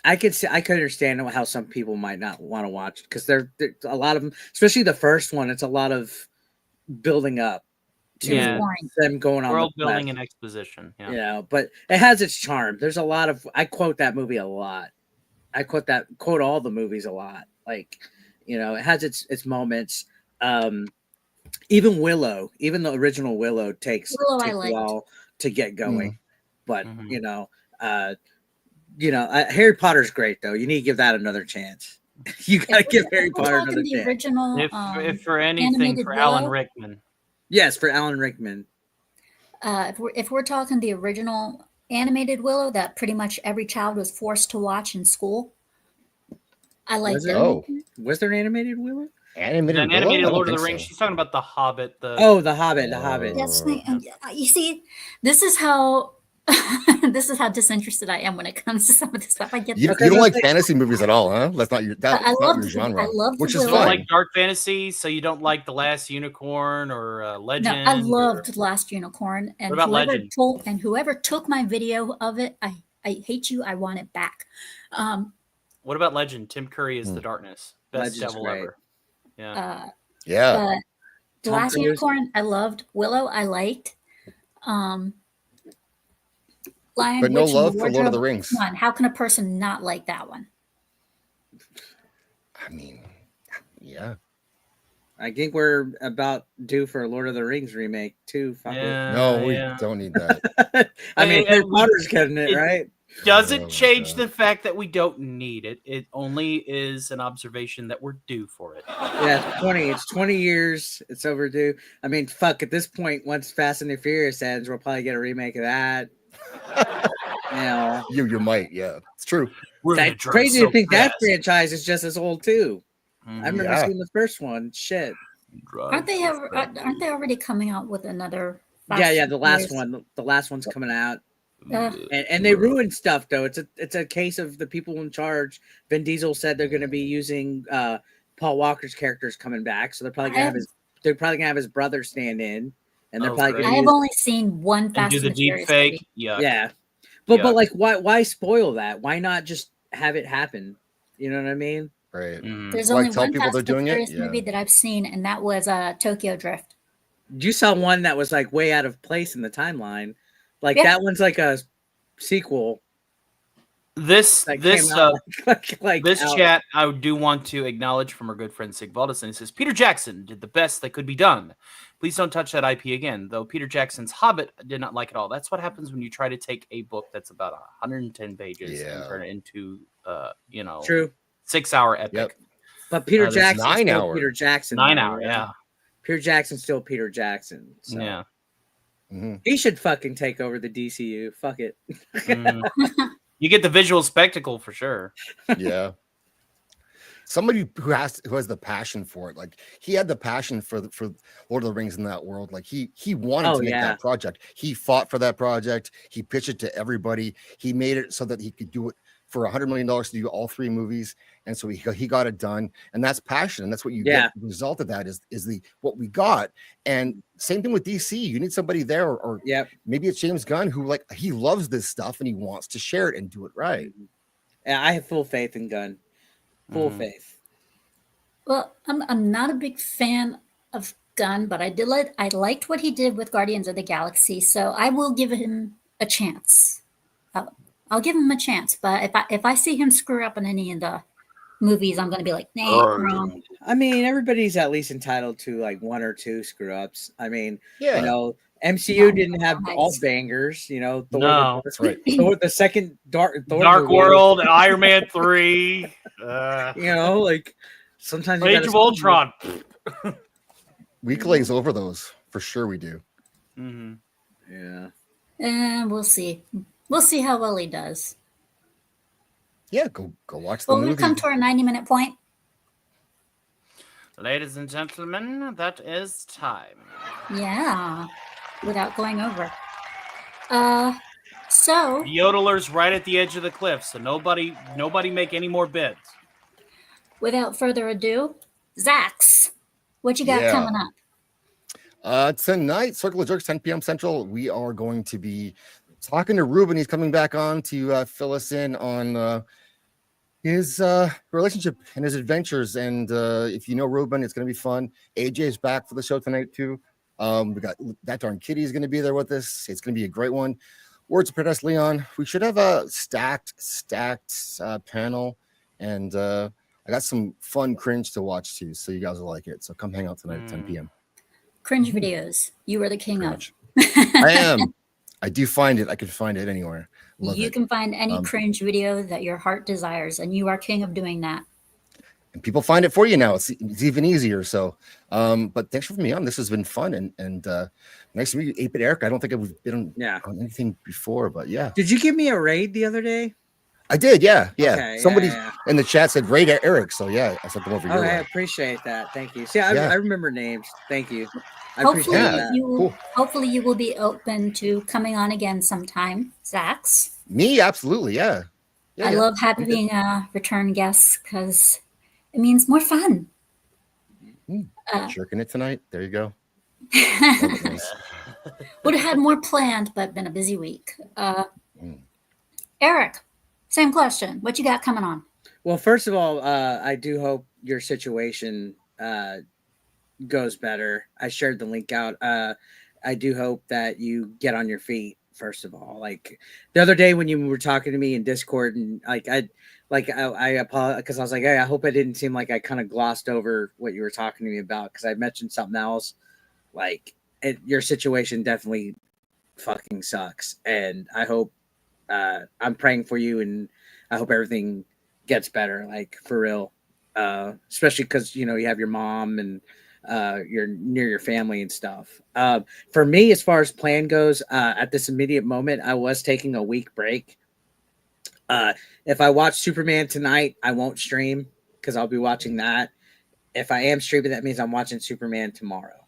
I could understand how some people might not want to watch, because there's a lot of them, especially the first one. It's a lot of building up to them going on World the building quest. and exposition. Yeah. Yeah, but it has its charm. There's a lot of, I quote that movie a lot. I quote all the movies a lot. Like, it has its moments. Even Willow, even the original Willow takes Willow I a liked. while to get going. But Harry Potter's great though. You need to give that another chance. You gotta give Harry Potter another the chance. original, If for anything, animated for Alan Willow? Rickman. Yes, for Alan Rickman. If we're talking the original animated Willow that pretty much every child was forced to watch in school, I liked it. Oh, was there an animated Willow? Animated An animated Willow? I Lord don't of the think Rings. so. She's talking about the Hobbit. The Hobbit. The Hobbit. Yes, you see, this is how this is how disinterested I am when it comes to some of this stuff. I get You this. don't like fantasy movies at all, huh? That's not your I not loved your genre. I loved which is Willow. You don't fine. like dark fantasy, so you don't like The Last Unicorn or Legend. No, I loved Last Unicorn, and What about Legend? whoever took my video of it, I hate you. I want it back. What about Legend? Tim Curry is the darkness. Best Legend's devil great. ever. Yeah. Yeah. But Tom Last Cruise. Unicorn, I loved. Willow, I liked. Lion, But no Witch, and love the for Lord of the Wardrobe, Rings. Come on, how can a person not like that one? I mean, yeah. I think we're about due for a Lord of the Rings remake too. Fuck No, we don't need that. it. I mean, Harry Potter's getting it, right? Doesn't Oh, change God. the fact that we don't need it. It only is an observation that we're due for it. Yeah, it's 20 years. It's overdue. I mean, fuck, at this point, once Fast and the Furious ends, we'll probably get a remake of that. You know, You might, yeah. It's true. that's crazy to think that franchise is just as old too. I remember Yeah. seeing the first one. Shit. Aren't they already coming out with another? Yeah, the last Furious? one. The last one's coming out. Uh, And they ruined stuff though. It's a case of the people in charge. Vin Diesel said they're going to be using Paul Walker's characters coming back, so they're probably gonna have his brother stand in, and they're probably I going have to only seen one Fast do the and the deep Furious fake. movie. yeah. But like why spoil that? Why not just have it happen? You know what I mean? Right. There's Why only tell one people Fast they're and the doing it? Furious Yeah. movie that I've seen, and that was Tokyo Drift. You saw one that was like way out of place in the timeline. Like Yeah. that one's like a sequel. This That this came out like this out. chat I do want to acknowledge from our good friend Sig Valdez, and he says Peter Jackson did the best that could be done. Please don't touch that IP again. Though Peter Jackson's Hobbit did not like it all. That's what happens when you try to take a book that's about 110 pages and turn it into True 6-hour epic. Yep. But Peter This Jackson's 9 still hour. Peter Jackson. 9 though, hour, you know? yeah. Peter Jackson's still Peter Jackson. So. Yeah. He should fucking take over the DCU. Fuck it. You get the visual spectacle for sure. Yeah. Somebody who has the passion for it. Like he had the passion for Lord of the Rings in that world. Like he wanted to make that project. He fought for that project. He pitched it to everybody. He made it so that he could do it for $100 million to do all 3 movies. And so he got it done. And that's passion. And that's what you get. The result of that is what we got. And same thing with DC. You need somebody there or maybe it's James Gunn who he loves this stuff and he wants to share it and do it right. Yeah, I have full faith in Gunn. Full faith. Well, I'm not a big fan of Gunn, but I liked what he did with Guardians of the Galaxy, so I will give him a chance. I'll give him a chance, but if I see him screw up in any of the movies, I'm going to be like, nah, wrong. I mean, everybody's at least entitled to like 1 or 2 screw ups. I mean, Yeah. you know, MCU didn't have all bangers. You know, Thor, No. That's right. Thor, the second Thor Dark movie. World, Iron Man 3. You know, like sometimes you Age gotta of Ultron. We glaze over those for sure. We do. Yeah. And we'll see. We'll see how well he does. Yeah, go watch the Well, movie. we've come to our 90-minute point. Ladies and gentlemen, that is time. Yeah, without going over. So The yodeler's right at the edge of the cliff, so nobody make any more bids. without further ado, Zaxx, what you got coming up? Tonight, Circle of Jerks, 10 p.m. Central, we are going to be talking to Ruben. He's coming back on to fill us in on his relationship and his adventures. And if you know Ruben, it's going to be fun. AJ's back for the show tonight, too. We got That Darn Kitty is going to be there with us. It's going to be a great one. Words of Princess Leon. We should have a stacked panel. And I got some fun cringe to watch, too. So you guys will like it. So come hang out tonight at 10 p.m. Cringe videos. You are the king Cringe. of. I am. I do find it. I can find it anywhere. Love You it. can find any cringe video that your heart desires, and you are king of doing that. And people find it for you now. It's even easier. So, but thanks for having me on. This has been fun and nice to meet you, 8-Bit Eric. I don't think I've been on anything before, but yeah. Did you give me a raid the other day? I did, yeah. Okay, Somebody yeah. in the chat said raid Eric, so yeah, I sent them over your Okay, I way. appreciate that. Thank you. See, I Yeah. remember names. Thank you. I Hopefully, appreciate that. hopefully you will be open to coming on again sometime, Zaxx. Me, absolutely, yeah. I love having return guests because it means more fun. Jerking it tonight. There you go. Would have had more planned, but been a busy week. Eric, same question. What you got coming on? Well, first of all, I do hope your situation goes better. I shared the link out. I do hope that you get on your feet, first of all. Like the other day when you were talking to me in Discord, and like like I apologize because I was like, hey, I hope I didn't seem like I kind of glossed over what you were talking to me about because I mentioned something else. Like your situation definitely fucking sucks, and I hope I'm praying for you, and I hope everything gets better, like for real. Especially because you have your mom and you're near your family and stuff. For me, as far as plan goes, at this immediate moment, I was taking a week break. If I watch Superman tonight, I won't stream because I'll be watching that. If I am streaming, that means I'm watching Superman tomorrow.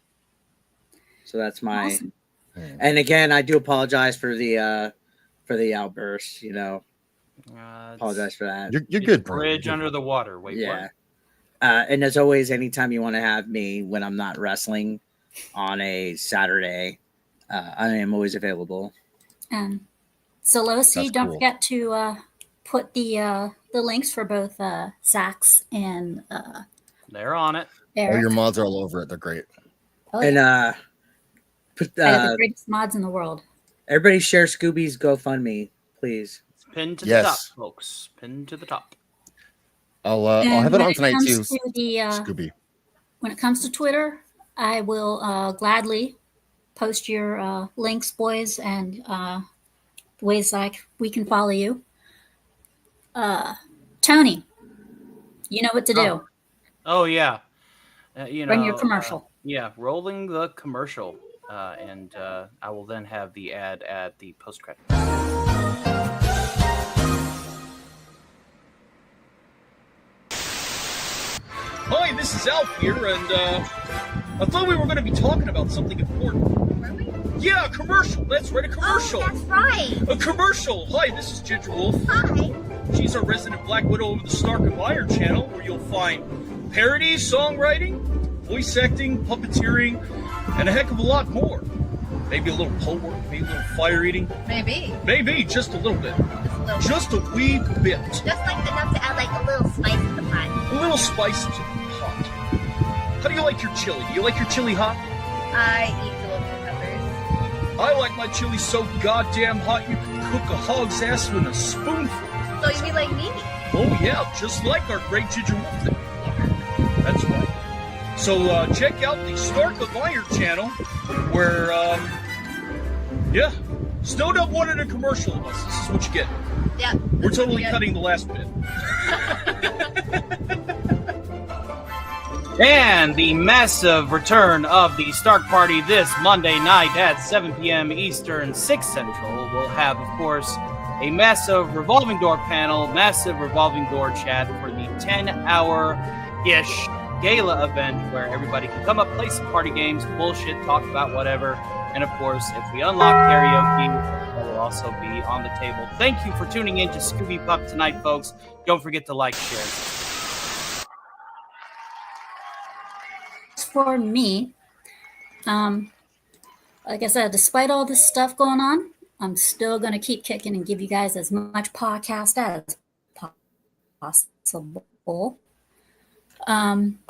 So that's my. Awesome. And again, I do apologize for the outburst. Apologize for that. You're good, bro. Bridge under the water. Wait, Yeah. And as always, anytime you want to have me when I'm not wrestling on a Saturday, I am always available. So Losi, That's don't cool. forget to put the links for both Zaxx and They're on it. Eric. All your mods are all over it. They're great. Oh, And put the greatest mods in the world. everybody share Scooby's GoFundMe, please. It's pinned to the Yes. top, folks. Pinned to the top. I'll And have it when on tonight comes too. to the, Scooby. when it comes to Twitter, I will gladly post your links, boys, and ways like we can follow you. Tony, you know what to do. Oh yeah. Run your commercial. Yeah, rolling the commercial. And I will then have the ad at the post-credit. Hi, this is Alf here, and I thought we were going to be talking about something important. Were we? Yeah, a commercial. That's right, a commercial. Oh, that's right. A commercial. Hi, this is Ginger Wolf. Hi. She's our resident Black Widow over the Stark of Iron channel, where you'll find parody, songwriting, voice acting, puppeteering, and a heck of a lot more. Maybe a little pole work, maybe a little fire eating. Maybe. Maybe, just a little bit. Just a little Just a wee bit. Just like enough to add like a little spice to the pot. A little spice to the pot. How do you like your chili? Do you like your chili hot? I eat jalapeno peppers. I like my chili so goddamn hot you can cook a hog's ass with a spoonful. So you mean like me? Oh yeah, just like our great Ginger Wolf there. Yeah. That's right. So check out the Stark of Iron channel where, yeah, Snowed Up wanted a commercial of us. This is what you get. Yeah. We're totally cutting the last bit. And the massive return of the Stark Party this Monday night at 7 p.m. Eastern, 6 Central. We'll have, of course, a massive revolving door panel, massive revolving door chat for the 10-hour-ish gala event where everybody can come up, play some party games, bullshit, talk about whatever. And, of course, if we unlock karaoke, that will also be on the table. Thank you for tuning in to Scooby Pup tonight, folks. Don't forget to like, share, and subscribe. For me, like I said, despite all this stuff going on, I'm still going to keep kicking and give you guys as much podcast as possible.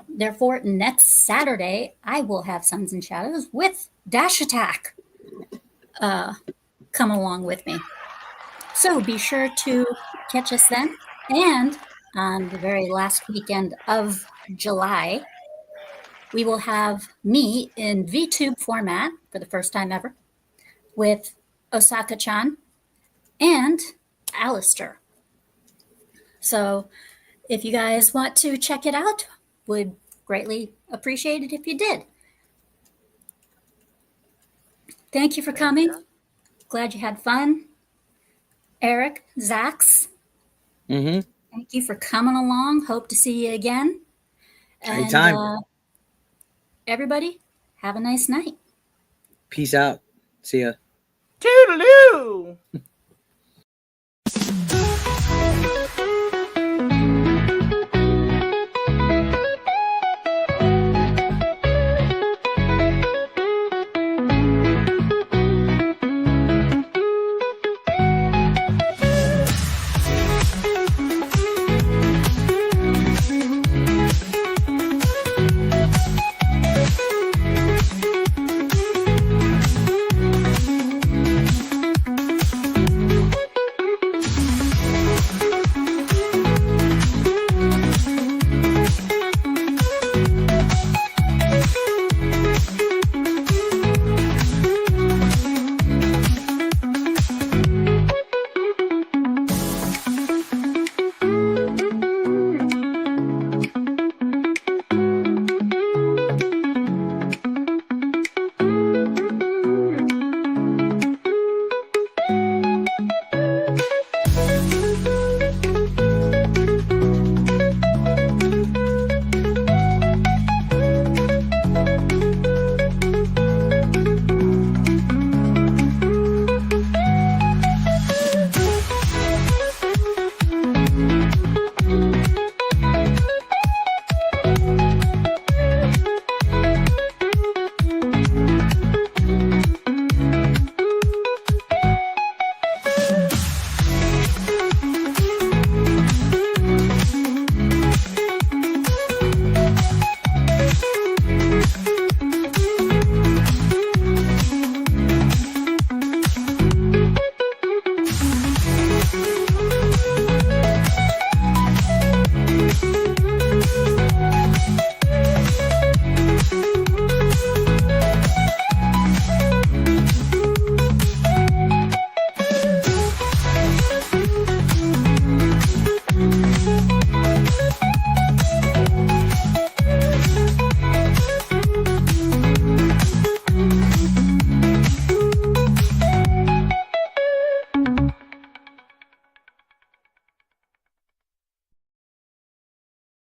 Therefore, next Saturday, I will have Suns and Shadows with Dash Attack come along with me. So be sure to catch us then. And on the very last weekend of July, we will have me in VTube format for the first time ever with Osaka-chan and Alistair. So if you guys want to check it out, would greatly appreciate it if you did. Thank you for coming. Glad you had fun. Eric, Zaxx, thank you for coming along. Hope to see you again. Anytime. Everybody, have a nice night. Peace out. See ya. Toodaloo!